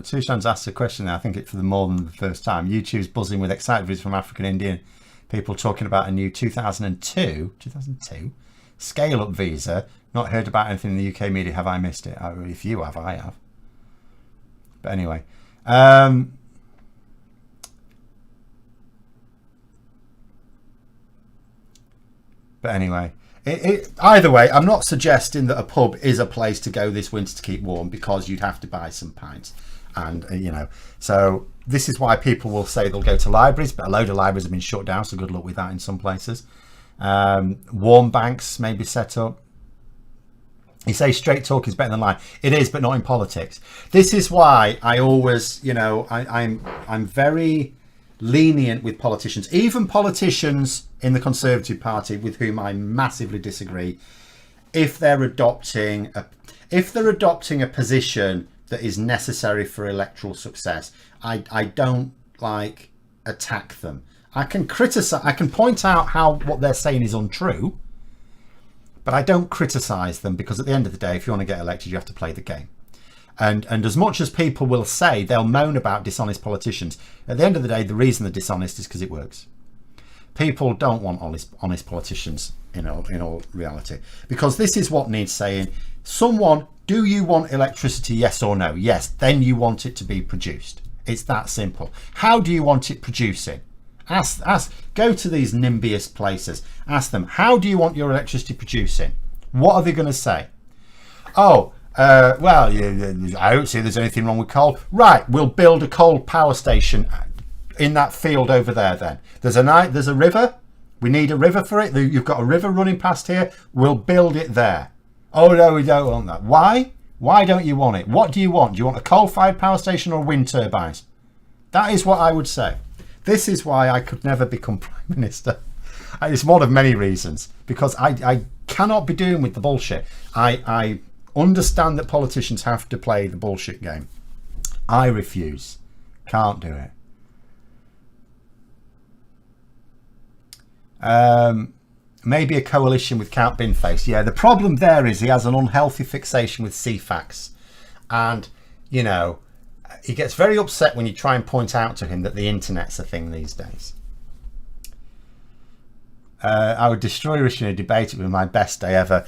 Tushan's asked a question there, I think it's for the more than the first time. YouTube's buzzing with excited videos from African Indian people talking about a new 2002 scale-up visa. Not heard about anything in the UK media. Have I missed it? If you have, I have. But anyway. But anyway, either way, I'm not suggesting that a pub is a place to go this winter to keep warm, because you'd have to buy some pints. And, you know, so this is why people will say they'll go to libraries, but a load of libraries have been shut down, so good luck with that in some places. Warm banks may be set up. You say straight talk is better than lying. It is, but not in politics. This is why I always, you know, I'm very lenient with politicians, even politicians in the Conservative Party with whom I massively disagree. If they're adopting a position that is necessary for electoral success, I don't like attack them. I can criticize, I can point out how what they're saying is untrue, but I don't criticize them, because at the end of the day, if you want to get elected, you have to play the game. And as much as people will say, they'll moan about dishonest politicians, at the end of the day, the reason they're dishonest is because it works. People don't want honest politicians in all reality, because this is what needs saying. Someone, do you want electricity? Yes or no? Yes. Then you want it to be produced. It's that simple. How do you want it producing? Go to these NIMBYist places. Ask them, how do you want your electricity producing? What are they going to say? Oh, well, I don't see there's anything wrong with coal. Right, we'll build a coal power station in that field over there then. There's a river. We need a river for it. You've got a river running past here. We'll build it there. Oh, no, we don't want that. Why? Why don't you want it? What do you want? Do you want a coal-fired power station or wind turbines? That is what I would say. This is why I could never become Prime Minister. It's one of many reasons, because I cannot be doing with the bullshit. I understand that politicians have to play the bullshit game. I refuse. Can't do it. Maybe a coalition with Count Binface. Yeah, the problem there is he has an unhealthy fixation with CFAX. And, you know, he gets very upset when you try and point out to him that the internet's a thing these days. I would destroy Rishi in a debate. It would be my best day ever.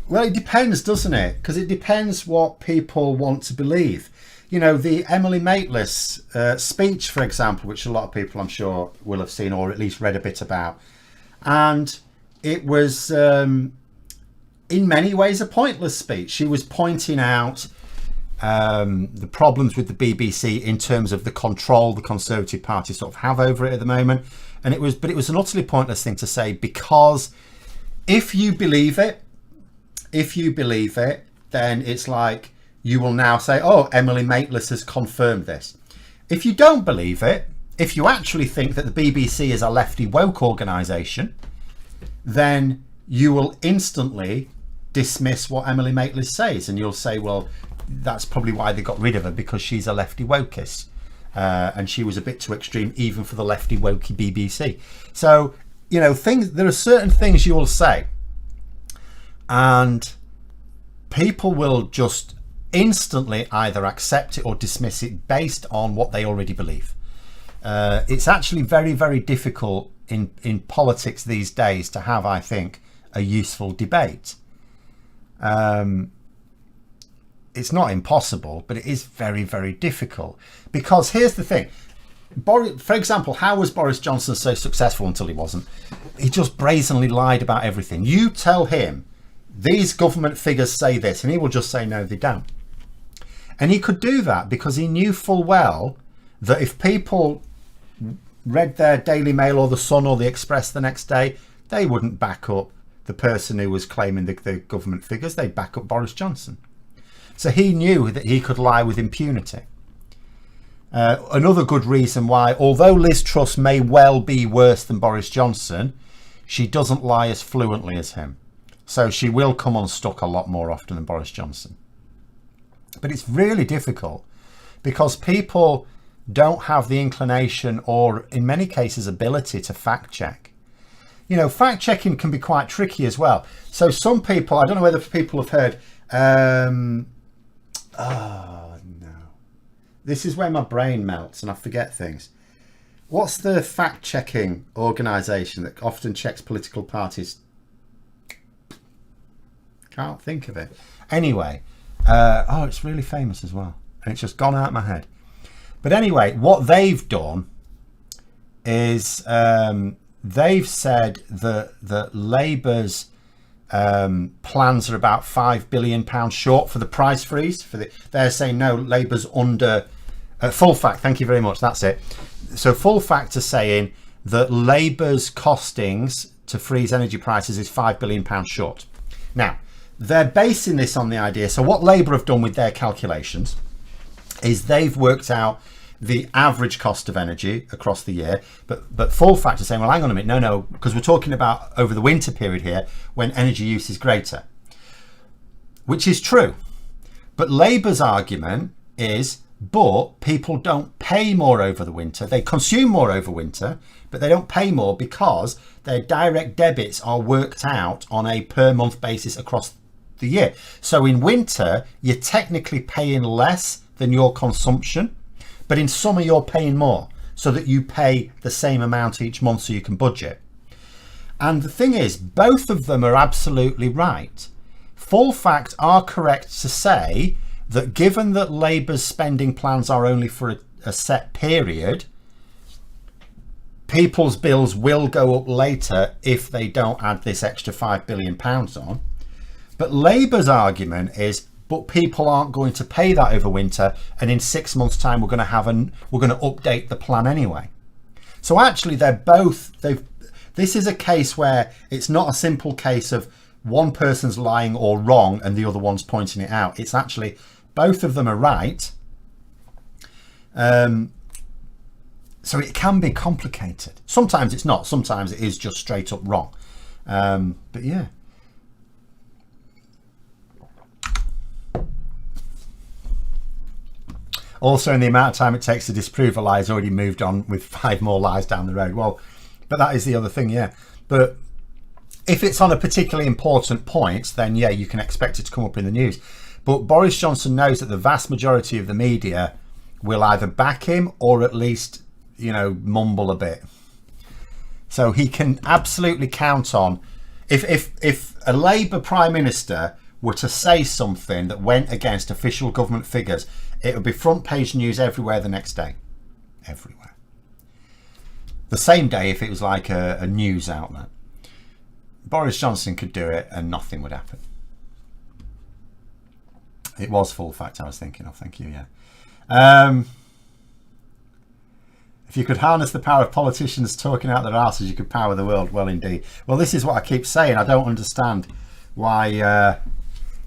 Well, it depends, doesn't it? Because it depends what people want to believe. You know, the Emily Maitlis speech, for example, which a lot of people I'm sure will have seen or at least read a bit about. And it was, in many ways, a pointless speech. She was pointing out the problems with the BBC in terms of the control the Conservative Party sort of have over it at the moment. And it was an utterly pointless thing to say, because if you believe it, then it's like you will now say, oh, Emily Maitlis has confirmed this. If you don't believe it, if you actually think that the BBC is a lefty woke organisation, then you will instantly dismiss what Emily Maitlis says, and you'll say, well, that's probably why they got rid of her, because she's a lefty wokist, and she was a bit too extreme even for the lefty wokey BBC. So, you know, there are certain things you will say, and people will just instantly either accept it or dismiss it based on what they already believe. It's actually very, very difficult in politics these days to have, I think, a useful debate. It's not impossible, but it is very, very difficult. Because here's the thing. For example, how was Boris Johnson so successful until he wasn't? He just brazenly lied about everything. You tell him, these government figures say this, and he will just say, no, they don't. And he could do that because he knew full well that if people read their Daily Mail or the Sun or the Express the next day, they wouldn't back up the person who was claiming the government figures. They'd back up Boris Johnson. So he knew that he could lie with impunity. Another good reason why, although Liz Truss may well be worse than Boris Johnson, she doesn't lie as fluently as him. So she will come unstuck a lot more often than Boris Johnson. But it's really difficult because people don't have the inclination or, in many cases, ability to fact check. You know, fact checking can be quite tricky as well. So some people, I don't know whether people have heard, oh no, this is where my brain melts and I forget things. What's the fact checking organisation that often checks political parties? Can't think of it. Anyway, oh, it's really famous as well. And it's just gone out of my head. But anyway, what they've done is they've said that Labour's plans are about £5 billion short for the price freeze. They're saying, no, Labour's under... Full Fact, thank you very much, that's it. So Full Fact are saying that Labour's costings to freeze energy prices is £5 billion short. Now, they're basing this on the idea. So what Labour have done with their calculations is they've worked out the average cost of energy across the year. But Full Fact are saying, well, hang on a minute. No, because we're talking about over the winter period here when energy use is greater, which is true. But Labour's argument is, but people don't pay more over the winter. They consume more over winter, but they don't pay more because their direct debits are worked out on a per month basis across the year. So in winter, you're technically paying less than your consumption, but in summer you're paying more so that you pay the same amount each month so you can budget. And the thing is, both of them are absolutely right. Full Fact are correct to say that given that Labour's spending plans are only for a set period, people's bills will go up later if they don't add this extra £5 billion on. But Labour's argument is, but people aren't going to pay that over winter, and in 6 months' time we're going to update the plan anyway. So actually, this is a case where it's not a simple case of one person's lying or wrong and the other one's pointing it out. It's actually both of them are right. So it can be complicated. Sometimes it's not. Sometimes it is just straight up wrong. But yeah. Also, in the amount of time it takes to disprove a lie, has already moved on with 5 more lies down the road. Well, but that is the other thing, yeah. But if it's on a particularly important point, then yeah, you can expect it to come up in the news. But Boris Johnson knows that the vast majority of the media will either back him or at least, you know, mumble a bit. So he can absolutely count on, if a Labour Prime Minister were to say something that went against official government figures, it would be front page news everywhere the next day. Everywhere. The same day if it was like a news outlet. Boris Johnson could do it and nothing would happen. It was Full Fact I was thinking of, thank you, yeah. If you could harness the power of politicians talking out their asses, you could power the world. Well, indeed. Well, this is what I keep saying. I don't understand why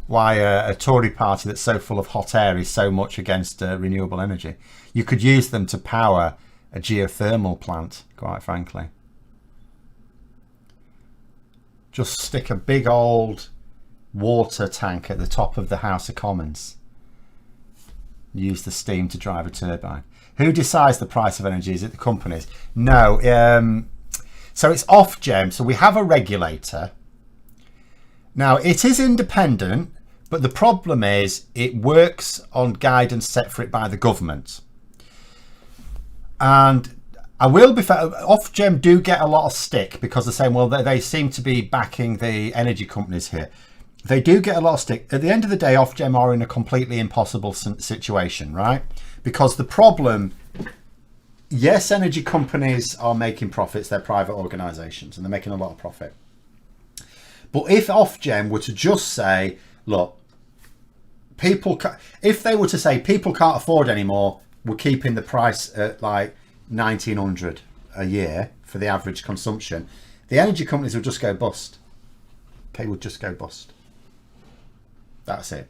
a Tory party that's so full of hot air is so much against renewable energy. You could use them to power a geothermal plant, quite frankly. Just stick a big old water tank at the top of the House of Commons. Use the steam to drive a turbine. Who decides the price of energy? Is it the companies? No. So it's Ofgem. So we have a regulator. Now, it is independent, but the problem is it works on guidance set for it by the government. And I will be fair, Ofgem do get a lot of stick because they're saying, well, they seem to be backing the energy companies here. They do get a lot of stick. At the end of the day, Ofgem are in a completely impossible situation, right? Because the problem, yes, energy companies are making profits. They're private organisations and they're making a lot of profit. But if Ofgem were to just say, look, if they were to say people can't afford anymore, we're keeping the price at like 1900 a year for the average consumption, the energy companies would just go bust. They would just go bust. That's it.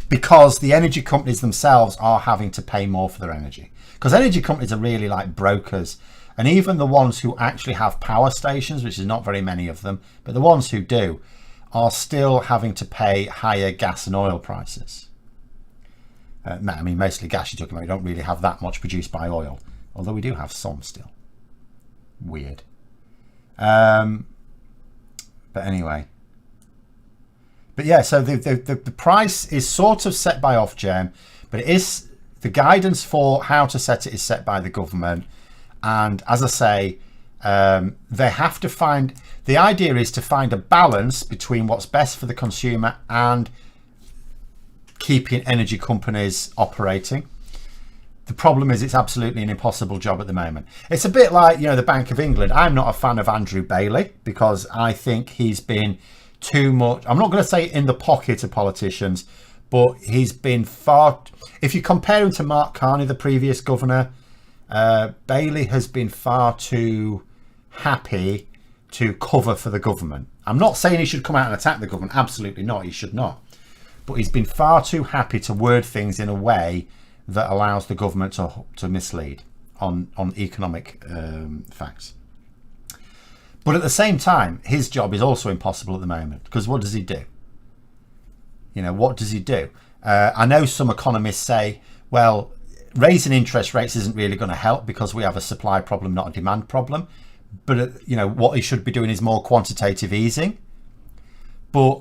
Because the energy companies themselves are having to pay more for their energy. Because energy companies are really like brokers. And even the ones who actually have power stations, which is not very many of them, but the ones who do, are still having to pay higher gas and oil prices. No, I mean, mostly gas you're talking about. You don't really have that much produced by oil. Although we do have some still. Weird. But anyway. But yeah, so the price is sort of set by Ofgem, but it is the guidance for how to set it is set by the government. And as I say, they have to find, the idea is to find a balance between what's best for the consumer and keeping energy companies operating. The problem is it's absolutely an impossible job at the moment. It's a bit like, you know, the Bank of England. I'm not a fan of Andrew Bailey because I think he's been too much, I'm not going to say in the pocket of politicians, but he's been far, if you compare him to Mark Carney, the previous governor, Bailey has been far too happy to cover for the government. I'm not saying he should come out and attack the government. Absolutely not. He should not. But he's been far too happy to word things in a way that allows the government to mislead on economic facts. But at the same time, his job is also impossible at the moment because what does he do? You know, what does he do? I know some economists say, well, raising interest rates isn't really going to help because we have a supply problem, not a demand problem. But, you know, what he should be doing is more quantitative easing. But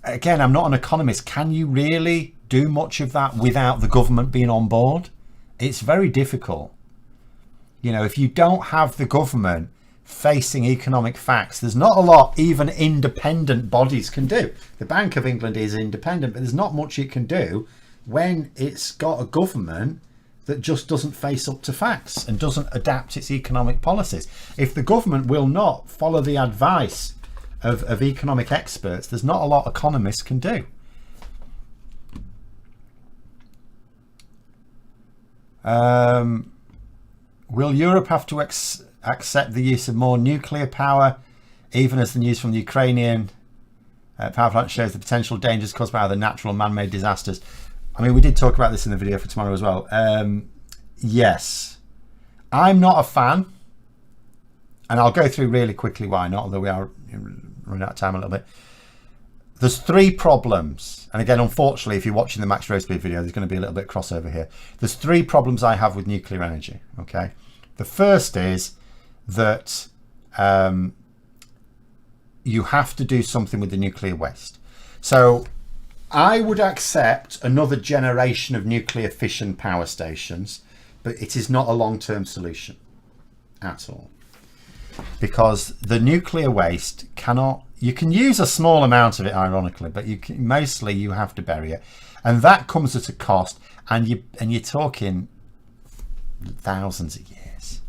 again, I'm not an economist. Can you really do much of that without the government being on board? It's very difficult. You know, if you don't have the government facing economic facts, there's not a lot even independent bodies can do. The Bank of England is independent, but there's not much it can do when it's got a government that just doesn't face up to facts and doesn't adapt its economic policies. If the government will not follow the advice of economic experts, there's not a lot economists can do. Will Europe have to accept the use of more nuclear power, even as the news from the Ukrainian power plant shows the potential dangers caused by other natural and man-made disasters? I mean, we did talk about this in the video for tomorrow as well. Yes, I'm not a fan, and I'll go through really quickly why not, although we are running out of time a little bit. There's three problems, and again, unfortunately, if you're watching the Max Rosebeard video, there's going to be a little bit of crossover here. There's three problems I have with nuclear energy, okay? The first is that you have to do something with the nuclear waste. So I would accept another generation of nuclear fission power stations, but it is not a long-term solution at all. Because the nuclear waste cannot, you can use a small amount of it, ironically, but mostly you have to bury it. And that comes at a cost, and you're talking thousands of years.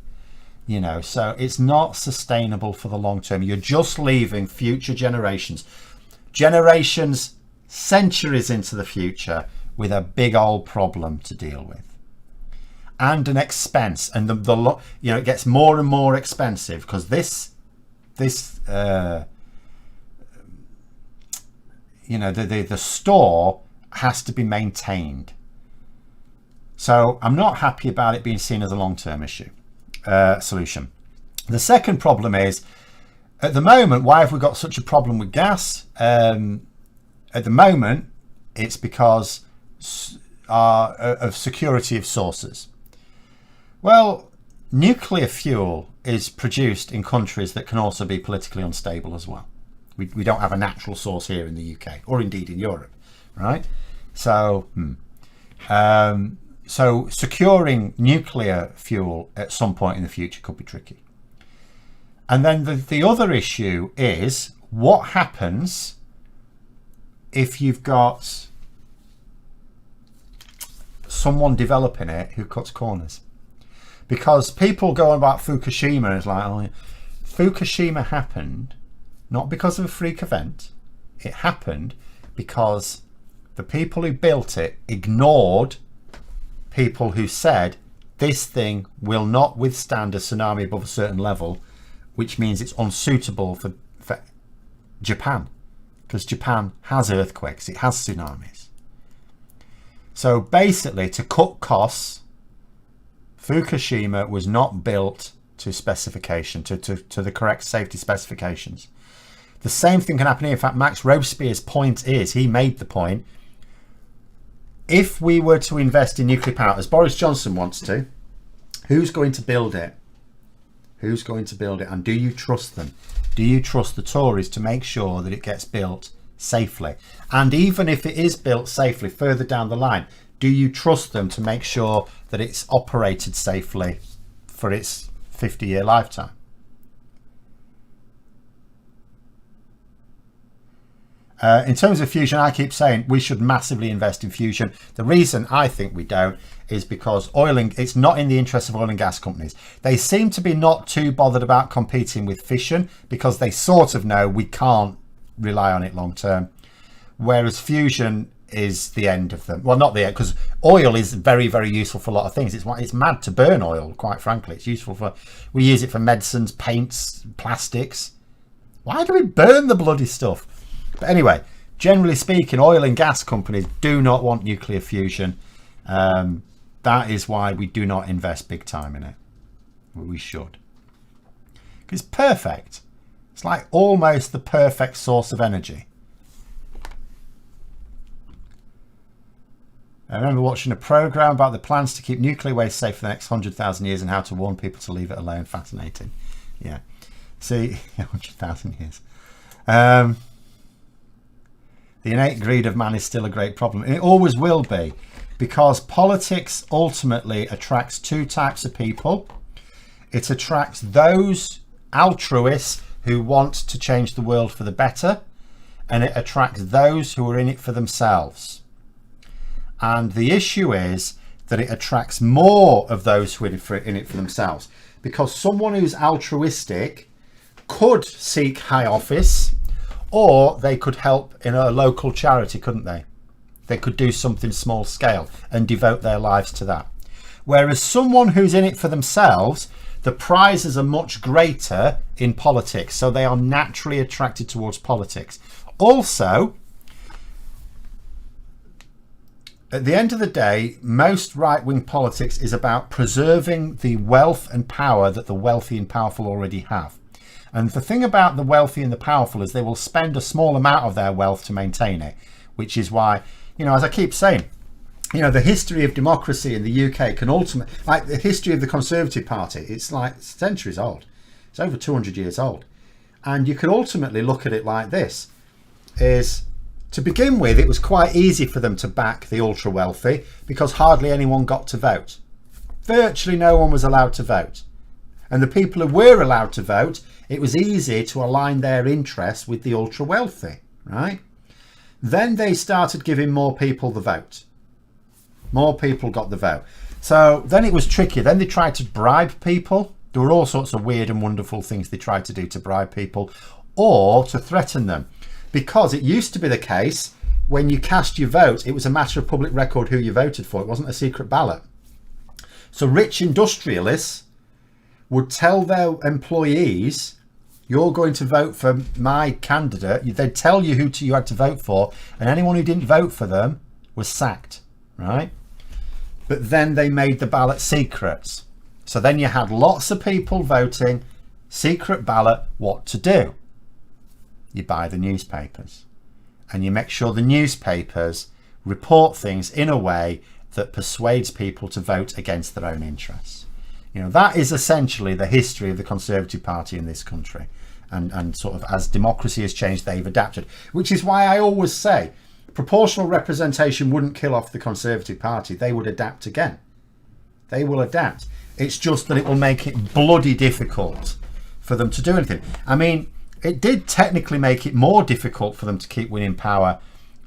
You know, so it's not sustainable for the long term. You're just leaving future generations, centuries into the future, with a big old problem to deal with, and an expense. And you know, it gets more and more expensive because this you know, the store has to be maintained. So I'm not happy about it being seen as a long-term issue. Solution. The second problem is, at the moment, why have we got such a problem with gas? At the moment, it's because of security of sources. Well, nuclear fuel is produced in countries that can also be politically unstable as well. We don't have a natural source here in the UK, or indeed in Europe, right? So, so securing nuclear fuel at some point in the future could be tricky. And then the other issue is, what happens if you've got someone developing it who cuts corners? Because people go on about Fukushima and it's like, oh, Fukushima happened not because of a freak event. It happened because the people who built it ignored people who said this thing will not withstand a tsunami above a certain level, which means it's unsuitable for Japan, because Japan has earthquakes, it has tsunamis. So basically, to cut costs, Fukushima was not built to specification, to the correct safety specifications. The same thing can happen here. In fact, Max Robespierre's point is, he made the point, if we were to invest in nuclear power, as Boris Johnson wants to, who's going to build it? Who's going to build it? And do you trust them? Do you trust the Tories to make sure that it gets built safely? And even if it is built safely further down the line, do you trust them to make sure that it's operated safely for its 50-year lifetime? In terms of fusion, I keep saying we should massively invest in fusion. The reason I think we don't is because it's not in the interest of oil and gas companies. They seem to be not too bothered about competing with fission because they sort of know we can't rely on it long term. Whereas fusion is the end of them. Well, not the end, because oil is very, very useful for a lot of things. It's mad to burn oil, quite frankly. It's useful we use it for medicines, paints, plastics. Why do we burn the bloody stuff? But anyway, generally speaking, oil and gas companies do not want nuclear fusion. That is why we do not invest big time in it. We should. It's perfect. It's like almost the perfect source of energy. I remember watching a program about the plans to keep nuclear waste safe for the next 100,000 years and how to warn people to leave it alone. Fascinating. Yeah. See, 100,000 years. The innate greed of man is still a great problem. And it always will be, because politics ultimately attracts two types of people. It attracts those altruists who want to change the world for the better, and it attracts those who are in it for themselves. And the issue is that it attracts more of those who are in it for themselves, because someone who's altruistic could seek high office, or they could help in a local charity, couldn't they? They could do something small scale and devote their lives to that. Whereas someone who's in it for themselves, the prizes are much greater in politics, so they are naturally attracted towards politics. Also, at the end of the day, most right-wing politics is about preserving the wealth and power that the wealthy and powerful already have. And the thing about the wealthy and the powerful is they will spend a small amount of their wealth to maintain it, which is why, as I keep saying, the history of democracy in the UK can ultimately, like the history of the Conservative Party, it's like centuries old. It's over 200 years old. And you can ultimately look at it like this, is to begin with, it was quite easy for them to back the ultra wealthy because hardly anyone got to vote. Virtually no one was allowed to vote. And the people who were allowed to vote, it was easy to align their interests with the ultra wealthy, right? Then they started giving more people the vote. More people got the vote. So then it was tricky. Then they tried to bribe people. There were all sorts of weird and wonderful things they tried to do to bribe people or to threaten them. Because it used to be the case when you cast your vote, it was a matter of public record who you voted for. It wasn't a secret ballot. So rich industrialists would tell their employees, you're going to vote for my candidate. They'd tell you who you had to vote for, and anyone who didn't vote for them was sacked, right? But then they made the ballot secrets. So then you had lots of people voting, secret ballot, what to do? You buy the newspapers, and you make sure the newspapers report things in a way that persuades people to vote against their own interests. That is essentially the history of the Conservative Party in this country. And sort of as democracy has changed, they've adapted. Which is why I always say proportional representation wouldn't kill off the Conservative Party. They would adapt again. They will adapt. It's just that it will make it bloody difficult for them to do anything. I mean, it did technically make it more difficult for them to keep winning power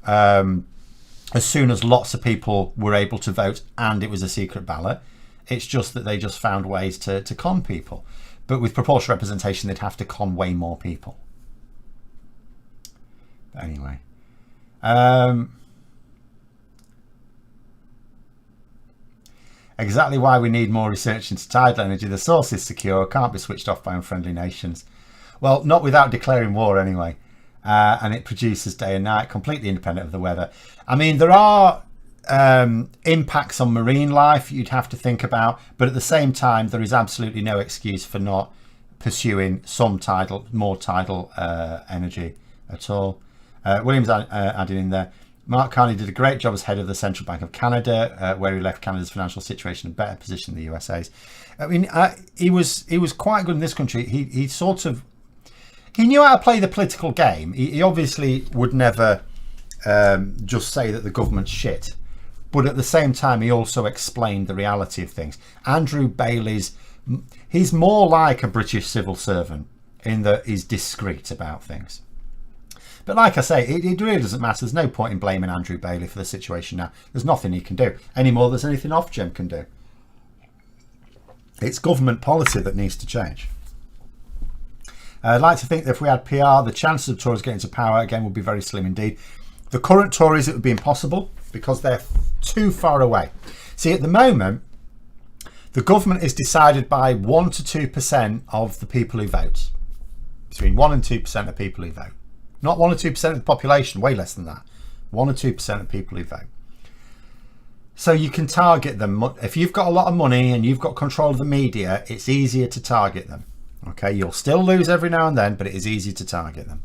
as soon as lots of people were able to vote and it was a secret ballot. It's just that they just found ways to con people. But with proportional representation, they'd have to con way more people. But anyway. Exactly why we need more research into tidal energy. The source is secure, can't be switched off by unfriendly nations. Well, not without declaring war anyway. And it produces day and night, completely independent of the weather. I mean, there are impacts on marine life you'd have to think about, but at the same time, there is absolutely no excuse for not pursuing some more tidal energy at all. Williams added in there, Mark Carney did a great job as head of the Central Bank of Canada, where he left Canada's financial situation in a better position than the USA's. I mean, he was quite good in this country. He knew how to play the political game. He obviously would never just say that the government's shit, but at the same time, he also explained the reality of things. Andrew Bailey's, he's more like a British civil servant in that he's discreet about things. But like I say, it really doesn't matter. There's no point in blaming Andrew Bailey for the situation now. There's nothing he can do any more than there's anything Ofgem can do. It's government policy that needs to change. I'd like to think that if we had PR, the chances of Tories getting to power again would be very slim indeed. The current Tories, it would be impossible because they're too far away. See, at the moment, the government is decided by 1 to 2% of the people who vote. Between 1 and 2% of people who vote. Not 1 or 2% of the population, way less than that. 1 or 2% of people who vote. So you can target them. If you've got a lot of money and you've got control of the media, it's easier to target them. Okay, you'll still lose every now and then, but it is easy to target them.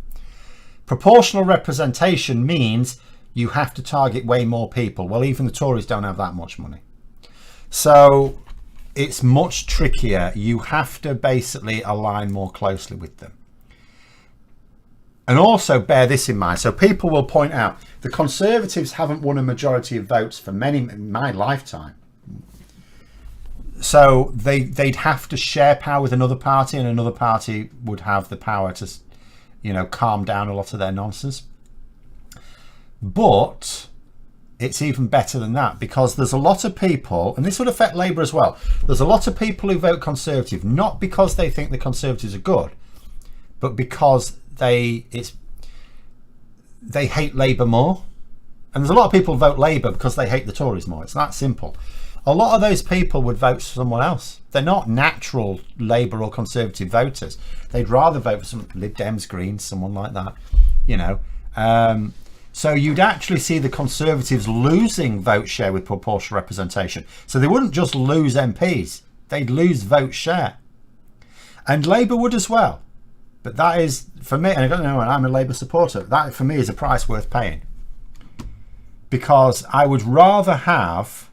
Proportional representation means you have to target way more people. Well, even the Tories don't have that much money. So it's much trickier. You have to basically align more closely with them. And also bear this in mind. So people will point out the Conservatives haven't won a majority of votes for my lifetime. So they'd have to share power with another party, and another party would have the power to, calm down a lot of their nonsense. But it's even better than that, because there's a lot of people, and this would affect Labour as well. There's a lot of people who vote Conservative, not because they think the Conservatives are good, but because they hate Labour more. And there's a lot of people who vote Labour because they hate the Tories more. It's that simple. A lot of those people would vote for someone else. They're not natural Labour or Conservative voters. They'd rather vote for some Lib Dems, Greens, someone like that, So you'd actually see the Conservatives losing vote share with proportional representation. So they wouldn't just lose MPs, they'd lose vote share. And Labour would as well. But that is, for me, and I don't know, I'm a Labour supporter, that for me is a price worth paying. Because I would rather have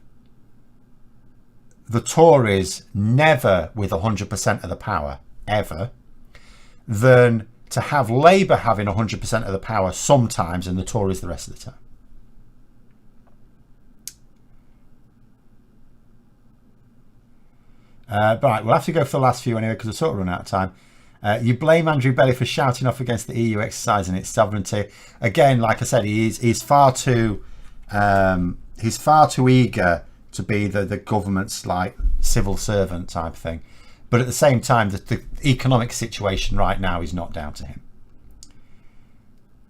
the Tories never with 100% of the power, ever, than to have Labour having 100% of the power sometimes and the Tories the rest of the time. Right, we'll have to go for the last few anyway because we've sort of run out of time. You blame Andrew Bailey for shouting off against the EU exercising its sovereignty. Again, like I said, he's far too eager to be the government's like civil servant type thing. But at the same time, the economic situation right now is not down to him.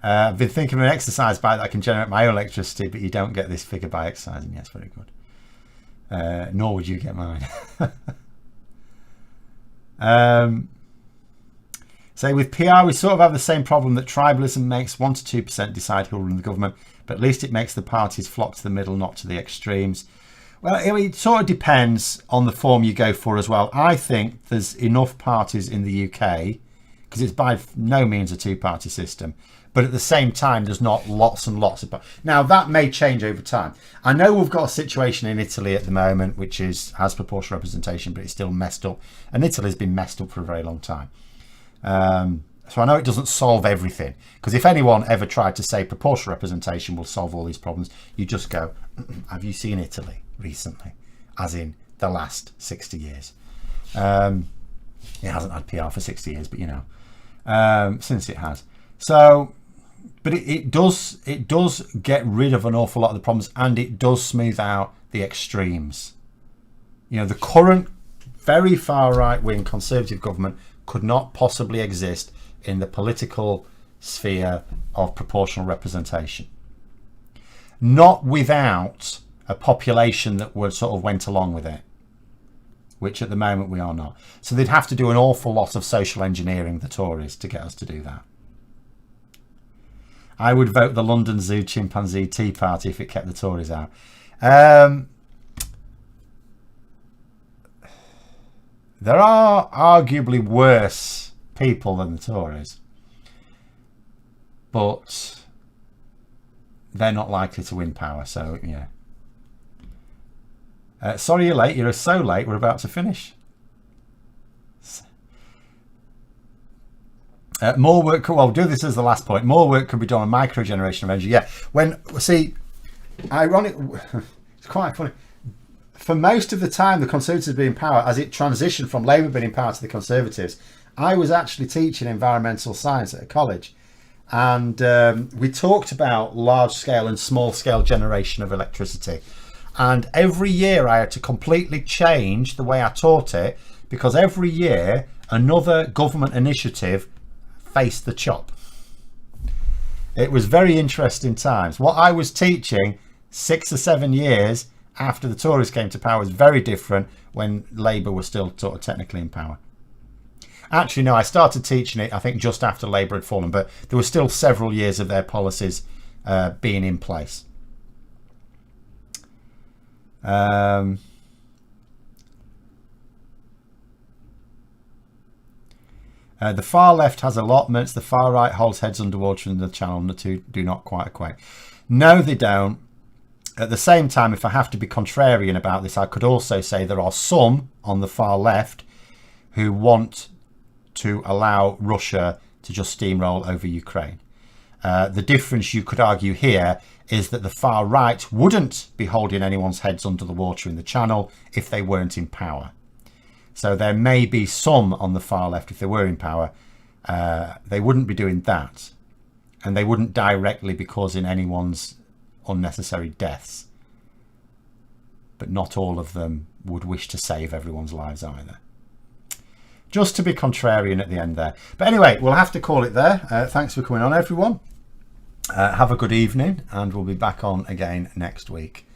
I've been thinking of an exercise by that I can generate my own electricity, but you don't get this figure by exercising. Yes, very good. Nor would you get mine. So with PR, we sort of have the same problem that tribalism makes 1 to 2% decide who'll run the government, but at least it makes the parties flock to the middle, not to the extremes. Well, it sort of depends on the form you go for as well. I think there's enough parties in the UK, because it's by no means a two-party system, but at the same time, there's not lots and lots of parties. Now, that may change over time. I know we've got a situation in Italy at the moment, which has proportional representation, but it's still messed up. And Italy's been messed up for a very long time. So I know it doesn't solve everything, because if anyone ever tried to say proportional representation will solve all these problems, you just go, have you seen Italy recently? As in the last 60 years. It hasn't had PR for 60 years, but since it has. So, but it does get rid of an awful lot of the problems, and it does smooth out the extremes. The current very far right-wing Conservative government could not possibly exist in the political sphere of proportional representation. Not without a population that would sort of went along with it, which at the moment we are not. So they'd have to do an awful lot of social engineering, the Tories, to get us to do that. I would vote the London Zoo Chimpanzee Tea Party if it kept the Tories out. There are arguably worse people than the Tories, but they're not likely to win power, so yeah. Sorry you're late. You're so late, we're about to finish. More work, well, do this as the last point. More work can be done on microgeneration of energy. Yeah, ironic, it's quite funny. For most of the time the Conservatives have been in power, as it transitioned from Labour being in power to the Conservatives, I was actually teaching environmental science at a college, and we talked about large scale and small scale generation of electricity. And every year I had to completely change the way I taught it, because every year another government initiative faced the chop. It was very interesting times. What I was teaching 6 or 7 years after the Tories came to power was very different when Labour was still sort of technically in power. Actually, no, I started teaching it, I think, just after Labour had fallen, but there were still several years of their policies being in place. The far left has allotments, the far right holds heads underwater in the channel, and the two do not quite equate. No, they don't. At the same time, if I have to be contrarian about this, I could also say there are some on the far left who want to allow Russia to just steamroll over Ukraine. The difference you could argue here is that the far right wouldn't be holding anyone's heads under the water in the channel if they weren't in power. So there may be some on the far left, if they were in power, they wouldn't be doing that. And they wouldn't directly be causing anyone's unnecessary deaths. But not all of them would wish to save everyone's lives either. Just to be contrarian at the end there. But anyway, we'll have to call it there. Thanks for coming on, everyone. Have a good evening, and we'll be back on again next week.